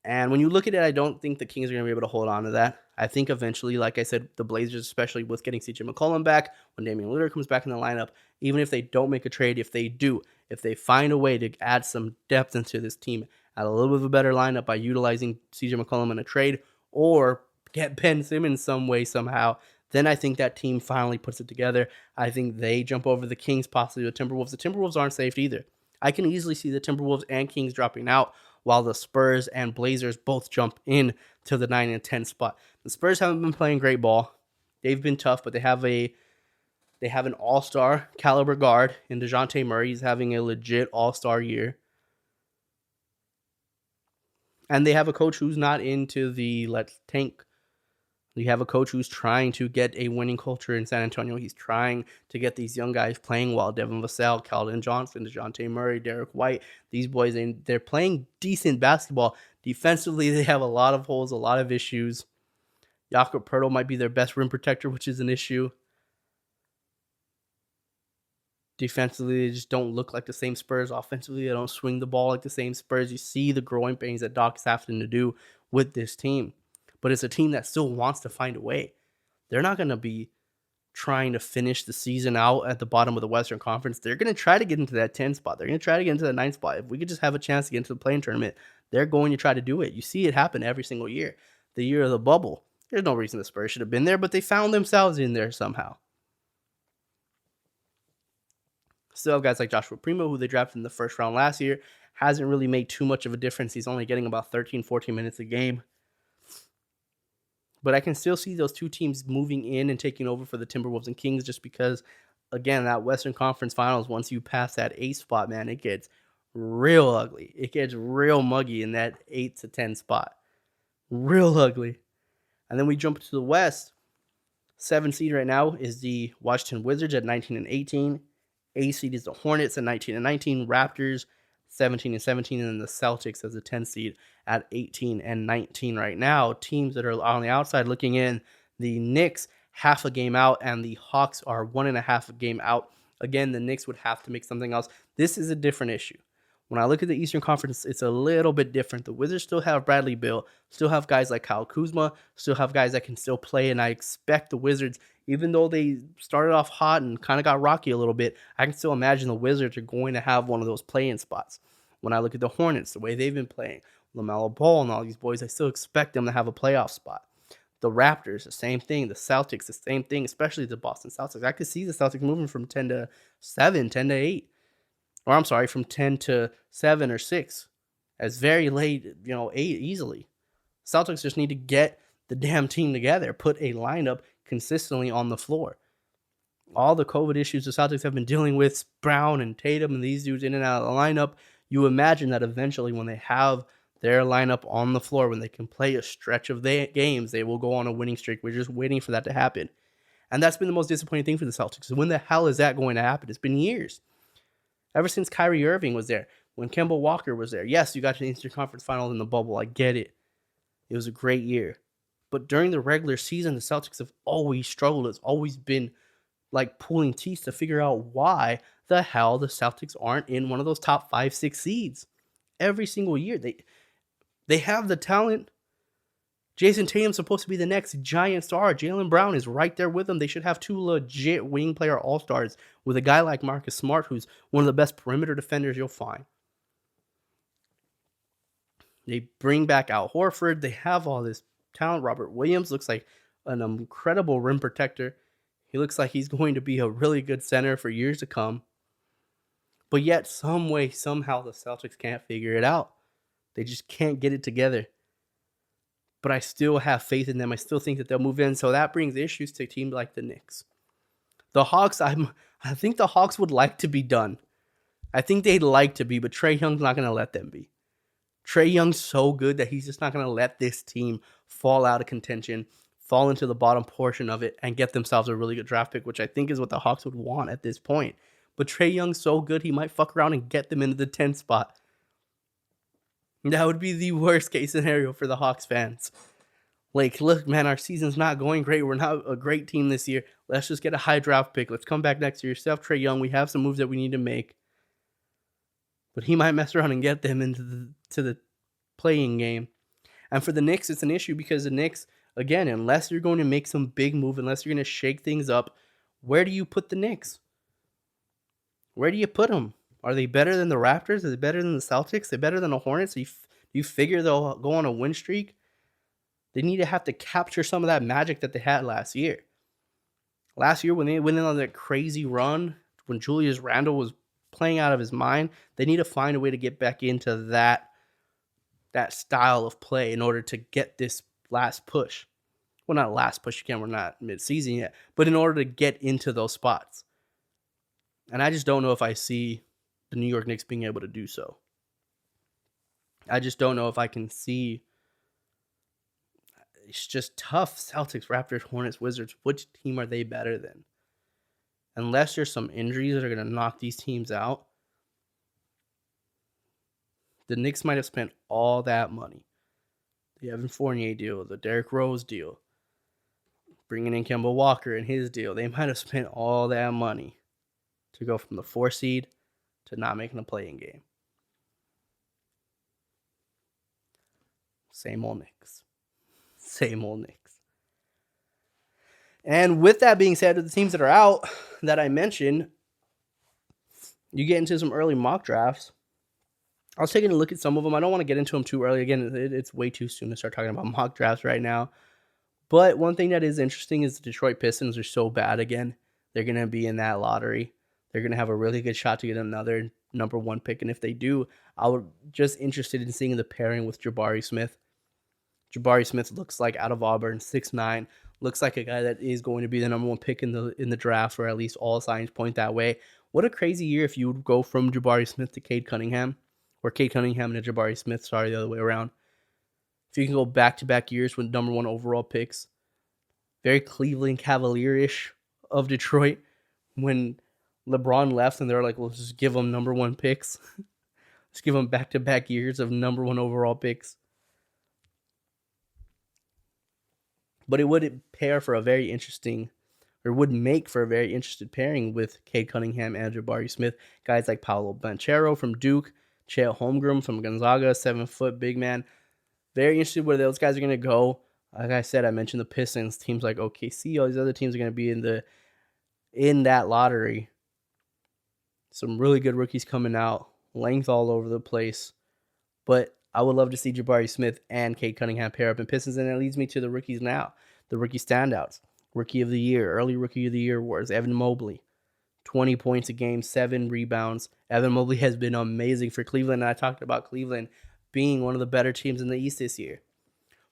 And when you look at it, I don't think the Kings are going to be able to hold on to that. I think eventually, like I said, the Blazers, especially with getting CJ McCollum back, when Damian Lillard comes back in the lineup, even if they don't make a trade, if they find a way to add some depth into this team, add a little bit of a better lineup by utilizing CJ McCollum in a trade, or get Ben Simmons some way, somehow, then I think that team finally puts it together. I think they jump over the Kings, possibly the Timberwolves. The Timberwolves aren't safe either. I can easily see the Timberwolves and Kings dropping out, while the Spurs and Blazers both jump in to the 9 and 10 spot. The Spurs haven't been playing great ball. They've been tough, but they have an all-star caliber guard in DeJounte Murray. He's having a legit all-star year. And they have a coach who's not into the let's tank. They have a coach who's trying to get a winning culture in San Antonio. He's trying to get these young guys playing well. Devin Vassell, Keldon Johnson, DeJounte Murray, Derek White. These boys, they're playing decent basketball. Defensively, they have a lot of holes, a lot of issues. Jakob Poeltl might be their best rim protector, which is an issue. Defensively, they just don't look like the same Spurs. Offensively, they don't swing the ball like the same Spurs. You see the growing pains that Doc is having to do with this team. But it's a team that still wants to find a way. They're not going to be trying to finish the season out at the bottom of the Western Conference. They're going to try to get into that 10 spot. They're going to try to get into the 9 spot. If we could just have a chance to get into the play-in tournament, they're going to try to do it. You see it happen every single year. The year of the bubble, there's no reason the Spurs should have been there, but they found themselves in there somehow. Still have guys like Joshua Primo, who they drafted in the first round last year. Hasn't really made too much of a difference. He's only getting about 13, 14 minutes a game. But I can still see those two teams moving in and taking over for the Timberwolves and Kings just because, again, that Western Conference Finals, once you pass that 8 spot, man, it gets real ugly. It gets real muggy in that 8 to 10 spot. Real ugly. And then we jump to the West. 7 seed right now is the Washington Wizards at 19 and 18. 8 seed is the Hornets at 19 and 19. Raptors 17 and 17, and then the Celtics as a 10 seed at 18 and 19 right now. Teams that are on the outside looking in, the Knicks half a game out, and the Hawks are 1.5 a game out. Again, the Knicks would have to make something else. This is a different issue. When I look at the Eastern Conference, it's a little bit different. The Wizards still have Bradley Beal, still have guys like Kyle Kuzma, still have guys that can still play, and I expect the Wizards, even though they started off hot and kind of got rocky a little bit, I can still imagine the Wizards are going to have one of those play-in spots. When I look at the Hornets, the way they've been playing, LaMelo Ball and all these boys, I still expect them to have a playoff spot. The Raptors, the same thing. The Celtics, the same thing, especially the Boston Celtics. I could see the Celtics moving from 10 to 7, 10 to 8. Or I'm sorry, from 10 to 7 or 6. As very late, 8 easily. Celtics just need to get the damn team together, put a lineup consistently on the floor. All the COVID issues the Celtics have been dealing with, Brown and Tatum and these dudes in and out of the lineup, you imagine that eventually when they have their lineup on the floor, when they can play a stretch of games, they will go on a winning streak. We're just waiting for that to happen. And that's been the most disappointing thing for the Celtics. When the hell is that going to happen? It's been years. Ever since Kyrie Irving was there, when Kemba Walker was there. Yes, you got to the Eastern Conference Finals in the bubble. I get it. It was a great year. But during the regular season, the Celtics have always struggled. It's always been like pulling teeth to figure out why the hell the Celtics aren't in one of those top 5-6 seeds every single year. They have the talent. Jason Tatum's supposed to be the next giant star. Jaylen Brown is right there with them. They should have 2 legit wing player all-stars with a guy like Marcus Smart, who's one of the best perimeter defenders you'll find. They bring back Al Horford. They have all this talent. Robert Williams looks like an incredible rim protector. He looks like he's going to be a really good center for years to come. But yet, some way, somehow, the Celtics can't figure it out. They just can't get it together. But I still have faith in them. I still think that they'll move in. So that brings issues to teams like the Knicks. The Hawks, I think the Hawks would like to be done. I think they'd like to be, but Trae Young's not going to let them be. Trae Young's so good that he's just not going to let this team fall out of contention, fall into the bottom portion of it, and get themselves a really good draft pick, which I think is what the Hawks would want at this point. But Trae Young's so good, he might fuck around and get them into the 10th spot. That would be the worst case scenario for the Hawks fans. Like, look, man, our season's not going great. We're not a great team this year. Let's just get a high draft pick. Let's come back next year. Steph, Trae Young, we have some moves that we need to make. But he might mess around and get them into the playing game. And for the Knicks, it's an issue because the Knicks, again, unless you're going to make some big move, unless you're going to shake things up, where do you put the Knicks? Where do you put them? Are they better than the Raptors? Are they better than the Celtics? Are they better than the Hornets? Do you figure they'll go on a win streak? They need to have to capture some of that magic that they had last year. Last year, when they went in on that crazy run, when Julius Randle was playing out of his mind, they need to find a way to get back into that style of play in order to get this last push. Well, not last push again. We're not mid-season yet. But in order to get into those spots. And I just don't know if I see the New York Knicks being able to do so. I just don't know if I can see. It's just tough. Celtics, Raptors, Hornets, Wizards. Which team are they better than? Unless there's some injuries that are going to knock these teams out, the Knicks might have spent all that money. The Evan Fournier deal, the Derrick Rose deal, bringing in Kemba Walker and his deal. They might have spent all that money to go from the 4 seed to not making a play-in game. Same old Knicks. Same old Knicks. And with that being said, the teams that are out that I mentioned, you get into some early mock drafts. I was taking a look at some of them. I don't want to get into them too early. Again, it's way too soon to start talking about mock drafts right now. But one thing that is interesting is the Detroit Pistons are so bad again. They're going to be in that lottery. They're going to have a really good shot to get another number 1 pick. And if they do, I would just interested in seeing the pairing with Jabari Smith. Jabari Smith looks like out of Auburn, 6'9", looks like a guy that is going to be the number 1 pick in the draft, or at least all signs point that way. What a crazy year if you would go from Jabari Smith to Cade Cunningham, or Cade Cunningham and Jabari Smith, the other way around. If you can go back-to-back years with number 1 overall picks. Very Cleveland Cavalier-ish of Detroit when LeBron left and they're like, well, just give them number 1 picks. Just give them back-to-back years of number 1 overall picks. But it would pair for a very interesting, or would make for a very interesting pairing with Cade Cunningham and Jabari Smith. Guys like Paolo Banchero from Duke, Chet Holmgren from Gonzaga, 7-foot big man. Very interested where those guys are going to go. Like I said, I mentioned the Pistons, teams like OKC, all these other teams are going to be in that lottery. Some really good rookies coming out, length all over the place. But I would love to see Jabari Smith and Cade Cunningham pair up in Pistons, and that leads me to the rookies now. The rookie standouts. Rookie of the year, early rookie of the year awards. Evan Mobley, 20 points a game, 7 rebounds. Evan Mobley has been amazing for Cleveland, and I talked about Cleveland being one of the better teams in the East this year.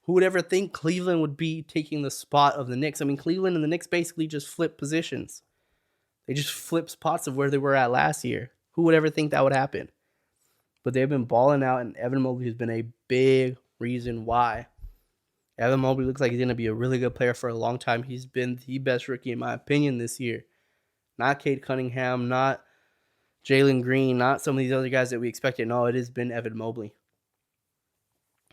Who would ever think Cleveland would be taking the spot of the Knicks? I mean, Cleveland and the Knicks basically just flip positions. They just flip spots of where they were at last year. Who would ever think that would happen? But they've been balling out, and Evan Mobley has been a big reason why. Evan Mobley looks like he's going to be a really good player for a long time. He's been the best rookie, in my opinion, this year. Not Cade Cunningham, not Jalen Green, not some of these other guys that we expected. No, it has been Evan Mobley.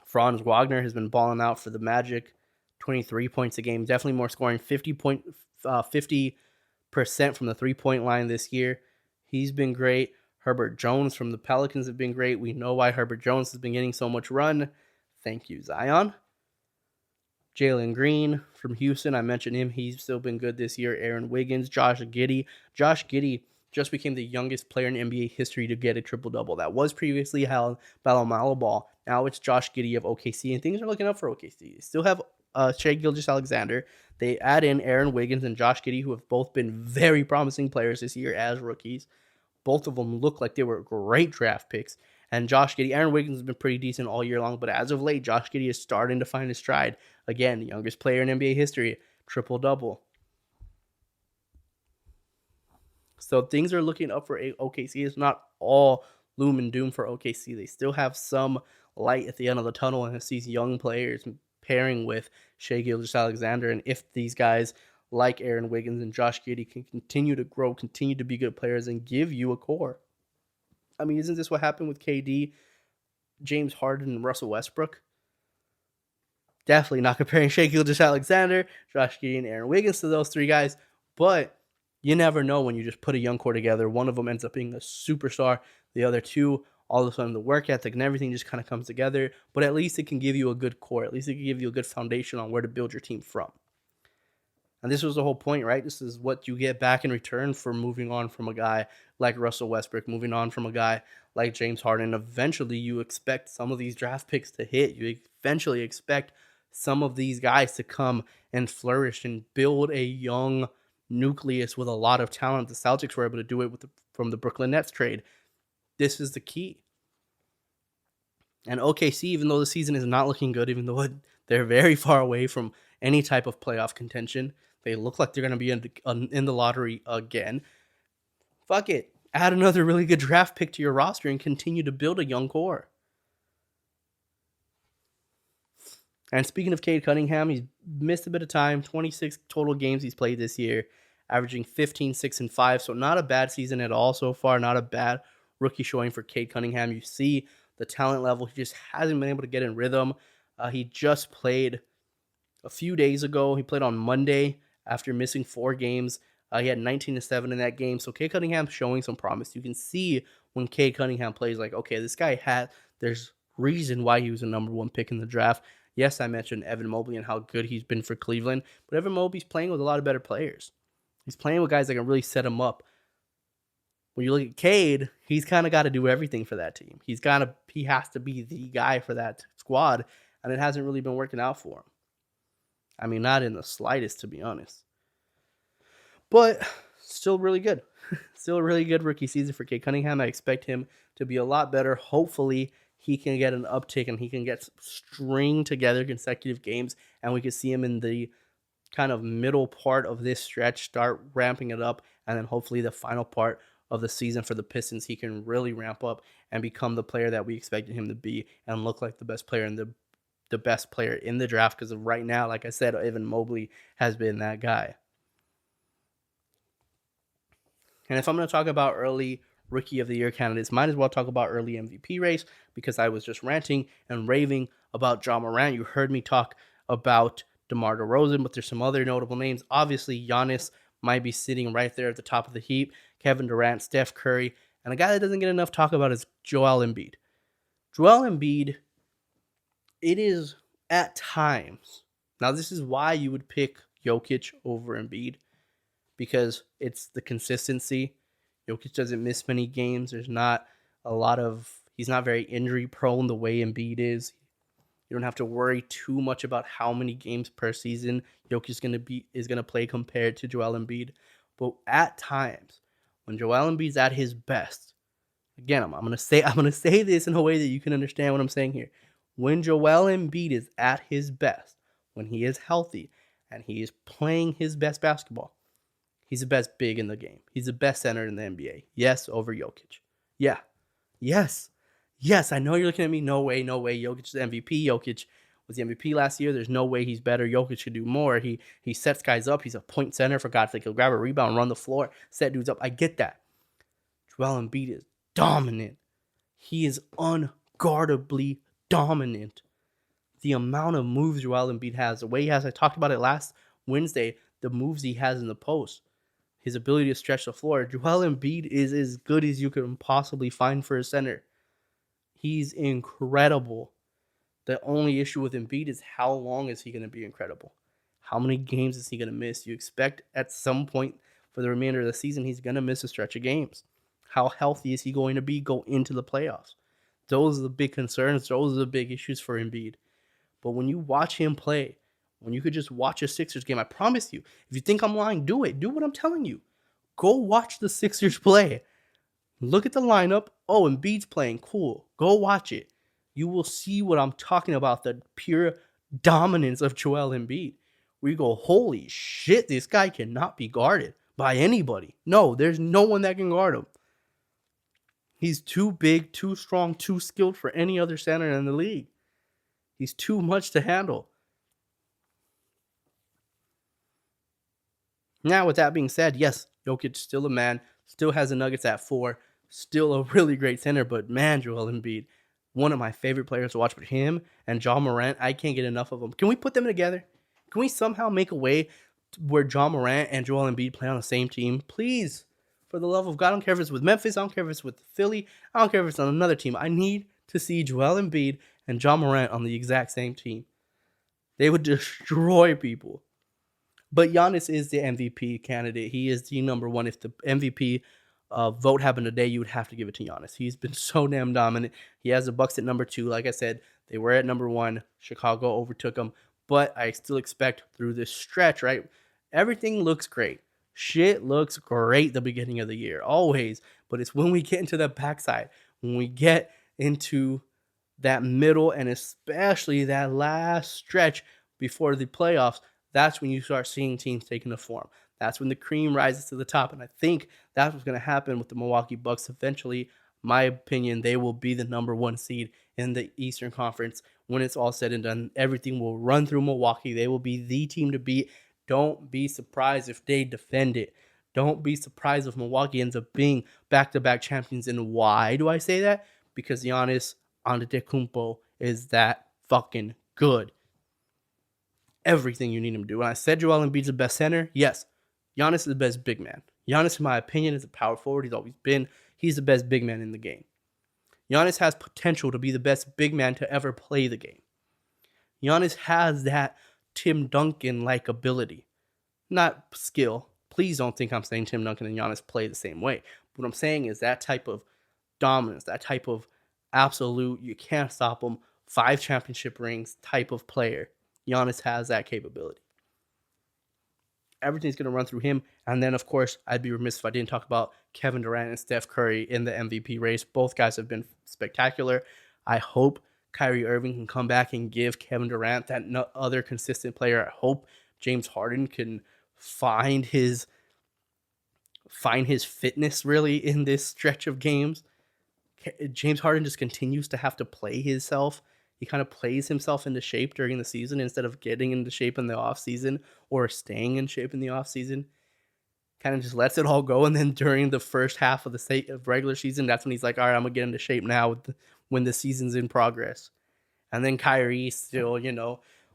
Franz Wagner has been balling out for the Magic. 23 points a game. Definitely more scoring. 50% from the 3-point line this year. He's been great. Herbert Jones from the Pelicans have been great. We know why Herbert Jones has been getting so much run. Thank you, Zion. Jalen Green from Houston, I mentioned him. He's still been good this year. Aaron Wiggins, Josh Giddey. Josh Giddey just became the youngest player in NBA history to get a triple-double. That was previously held by LaMelo Ball. Now it's Josh Giddey of OKC, and things are looking up for OKC. They still have Shai Gilgeous-Alexander. They add in Aaron Wiggins and Josh Giddey, who have both been very promising players this year as rookies. Both of them look like they were great draft picks. And Josh Giddey, Aaron Wiggins has been pretty decent all year long, but as of late, Josh Giddey is starting to find his stride. Again, the youngest player in NBA history, triple-double. So things are looking up for OKC. It's not all gloom and doom for OKC. They still have some light at the end of the tunnel, and it's these young players pairing with Shai Gilgeous-Alexander. And if these guys like Aaron Wiggins and Josh Giddey can continue to grow, continue to be good players, and give you a core. I mean, isn't this what happened with KD, James Harden, and Russell Westbrook? Definitely not comparing Shai Gilgeous-Alexander, Josh Giddey, and Aaron Wiggins to those three guys, but you never know when you just put a young core together. One of them ends up being a superstar. The other two, all of a sudden the work ethic and everything just kind of comes together, but at least it can give you a good core. At least it can give you a good foundation on where to build your team from. And this was the whole point, right? This is what you get back in return for moving on from a guy like Russell Westbrook, moving on from a guy like James Harden. Eventually, you expect some of these draft picks to hit. You eventually expect some of these guys to come and flourish and build a young nucleus with a lot of talent. The Celtics were able to do it from the Brooklyn Nets trade. This is the key. And OKC, even though the season is not looking good, even though they're very far away from any type of playoff contention, they look like they're going to be in the lottery again. Fuck it. Add another really good draft pick to your roster and continue to build a young core. And speaking of Cade Cunningham, he's missed a bit of time. 26 total games he's played this year, averaging 15, 6, and 5. So not a bad season at all so far. Not a bad rookie showing for Cade Cunningham. You see the talent level. He just hasn't been able to get in rhythm. He just played a few days ago. He played on Monday after missing 4 games. He had 19-7 in that game. So Cade Cunningham's showing some promise. You can see when Cade Cunningham plays, like, okay, this guy there's reason why he was a number 1 pick in the draft. Yes, I mentioned Evan Mobley and how good he's been for Cleveland, but Evan Mobley's playing with a lot of better players. He's playing with guys that can really set him up. When you look at Cade, he's kind of got to do everything for that team. He has to be the guy for that squad, and it hasn't really been working out for him. I mean, not in the slightest, to be honest. But still really good. Still a really good rookie season for Cade Cunningham. I expect him to be a lot better. Hopefully, he can get an uptick and he can get string together consecutive games, and we can see him in the kind of middle part of this stretch start ramping it up, and then hopefully the final part of the season for the Pistons, he can really ramp up and become the player that we expected him to be and look like the best player in the best player in the draft, because right now, like I said, Evan Mobley has been that guy. And if I'm going to talk about early Rookie of the Year candidates, might as well talk about early MVP race, because I was just ranting and raving about John Moran. You heard me talk about DeMar DeRozan, but there's some other notable names. Obviously, Giannis might be sitting right there at the top of the heap. Kevin Durant, Steph Curry, and a guy that doesn't get enough talk about is Joel Embiid. Joel Embiid, it is at times. Now, this is why you would pick Jokic over Embiid, because it's the consistency. Jokic doesn't miss many games. He's not very injury prone the way Embiid is. You don't have to worry too much about how many games per season Jokic is going to play compared to Joel Embiid. But at times, when Joel Embiid's at his best, again, I'm going to say this in a way that you can understand what I'm saying here. When Joel Embiid is at his best, when he is healthy and he is playing his best basketball, he's the best big in the game. He's the best center in the NBA. Yes, over Jokic. Yeah. Yes. I know you're looking at me. No way. Jokic is the MVP. Jokic was the MVP last year. There's no way he's better. Jokic should do more. He sets guys up. He's a point center, for God's sake. He'll grab a rebound, run the floor, set dudes up. I get that. Joel Embiid is dominant. He is unguardably dominant. The amount of moves Joel Embiid has, the way he has, I talked about it last Wednesday, the moves he has in the post. his ability to stretch the floor. Joel Embiid is as good as you can possibly find for a center. He's incredible. The only issue with Embiid is how long is he going to be incredible? How many games is he going to miss? You expect at some point for the remainder of the season, he's going to miss a stretch of games. How healthy is he going to be go into the playoffs? Those are the big concerns. Those are the big issues for Embiid. But when you watch him play, when you could just watch a Sixers game, I promise you, if you think I'm lying, do it. Do what I'm telling you. Go watch the Sixers play. Look at the lineup. Oh, Embiid's playing. Cool. Go watch it. You will see what I'm talking about, the pure dominance of Joel Embiid. We go, holy shit, this guy cannot be guarded by anybody. No, there's no one that can guard him. He's too big, too strong, too skilled for any other center in the league. He's too much to handle. Now, with that being said, yes, Jokic still a man, still has the Nuggets at 4, still a really great center, but man, Joel Embiid, one of my favorite players to watch. But him and John Morant, I can't get enough of them. Can we put them together? Can we somehow make a way where John Morant and Joel Embiid play on the same team? Please, for the love of God, I don't care if it's with Memphis, I don't care if it's with Philly, I don't care if it's on another team. I need to see Joel Embiid and John Morant on the exact same team. They would destroy people. But Giannis is the MVP candidate. He is the number one. If the MVP vote happened today, you would have to give it to Giannis. He's been so damn dominant. He has the Bucks at number 2. Like I said, they were at number 1. Chicago overtook them. But I still expect through this stretch, right? Everything looks great. Shit looks great the beginning of the year, always. But it's when we get into the backside, when we get into that middle and especially that last stretch before the playoffs, that's when you start seeing teams taking the form. That's when the cream rises to the top. And I think that's what's going to happen with the Milwaukee Bucks. Eventually, my opinion, they will be the number 1 seed in the Eastern Conference. When it's all said and done, everything will run through Milwaukee. They will be the team to beat. Don't be surprised if they defend it. Don't be surprised if Milwaukee ends up being back-to-back champions. And why do I say that? Because Giannis Antetokounmpo is that fucking good. Everything you need him to do. When I said Joel Embiid's the best center, yes, Giannis is the best big man. Giannis, in my opinion, is a power forward. He's always been. He's the best big man in the game. Giannis has potential to be the best big man to ever play the game. Giannis has that Tim Duncan-like ability. Not skill. Please don't think I'm saying Tim Duncan and Giannis play the same way. What I'm saying is that type of dominance, that type of absolute, you can't stop him, 5 championship rings type of player. Giannis has that capability. Everything's going to run through him. And then, of course, I'd be remiss if I didn't talk about Kevin Durant and Steph Curry in the MVP race. Both guys have been spectacular. I hope Kyrie Irving can come back and give Kevin Durant that other consistent player. I hope James Harden can find his fitness really in this stretch of games. James Harden just continues to have to play himself. He kind of plays himself into shape during the season instead of getting into shape in the offseason or staying in shape in the offseason. Kind of just lets it all go. And then during the first half of the regular season, that's when he's like, all right, I'm going to get into shape now when the season's in progress. And then Kyrie still,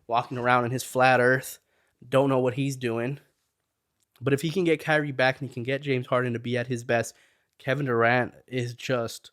walking around in his flat earth. Don't know what he's doing. But if he can get Kyrie back and he can get James Harden to be at his best, Kevin Durant is just,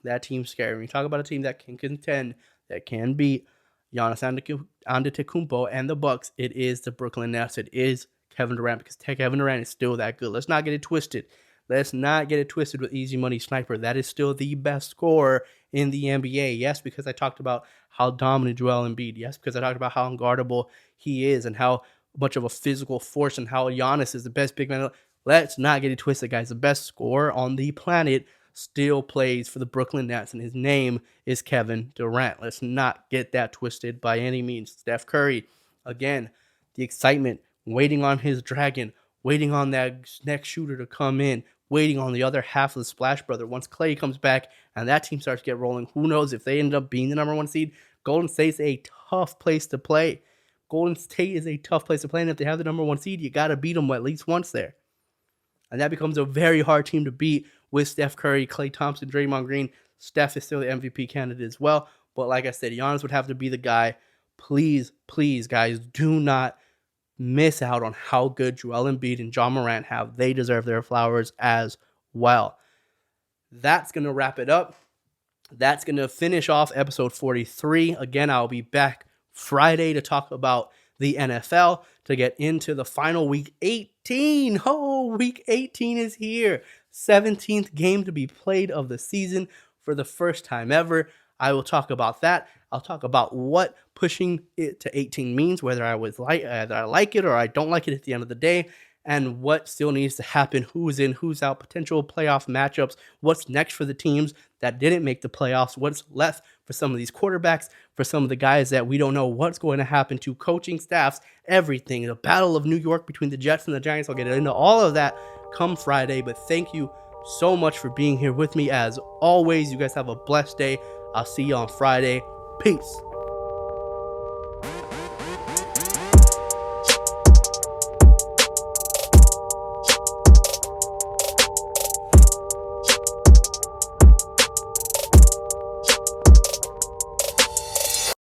that team's scary. When you talk about a team that can contend, that can beat Giannis Antetokounmpo and the Bucks, it is the Brooklyn Nets. It is Kevin Durant, because Kevin Durant is still that good. Let's not get it twisted. Let's not get it twisted with Easy Money Sniper. That is still the best scorer in the NBA. Yes, because I talked about how dominant Joel Embiid. Yes, because I talked about how unguardable he is and how much of a physical force and how Giannis is the best big man. Let's not get it twisted, guys. The best scorer on the planet still plays for the Brooklyn Nets, and his name is Kevin Durant. Let's not get that twisted by any means. Steph Curry, again, the excitement, waiting on his dragon, waiting on that next shooter to come in, waiting on the other half of the Splash Brother. Once Clay comes back and that team starts to get rolling, who knows if they end up being the number 1 seed. Golden State's a tough place to play. Golden State is a tough place to play, and if they have the number 1 seed, you got to beat them at least once there. And that becomes a very hard team to beat with Steph Curry, Klay Thompson, Draymond Green. Steph is still the MVP candidate as well. But like I said, Giannis would have to be the guy. Please, please, guys, do not miss out on how good Joel Embiid and John Morant have. They deserve their flowers as well. That's going to wrap it up. That's going to finish off episode 43. Again, I'll be back Friday to talk about the NFL, to get into the final week 18. Oh, week 18 is here. 17th game to be played of the season for the first time ever. I will talk about that. I'll talk about what pushing it to 18 means, whether I like it or I don't like it at the end of the day, and what still needs to happen, who's in, who's out, potential playoff matchups, what's next for the teams that didn't make the playoffs, what's left for some of these quarterbacks, for some of the guys that we don't know what's going to happen to, coaching staffs, everything. The Battle of New York between the Jets and the Giants. I'll get into all of that come Friday, but thank you so much for being here with me. As always, you guys have a blessed day. I'll see you on Friday. Peace.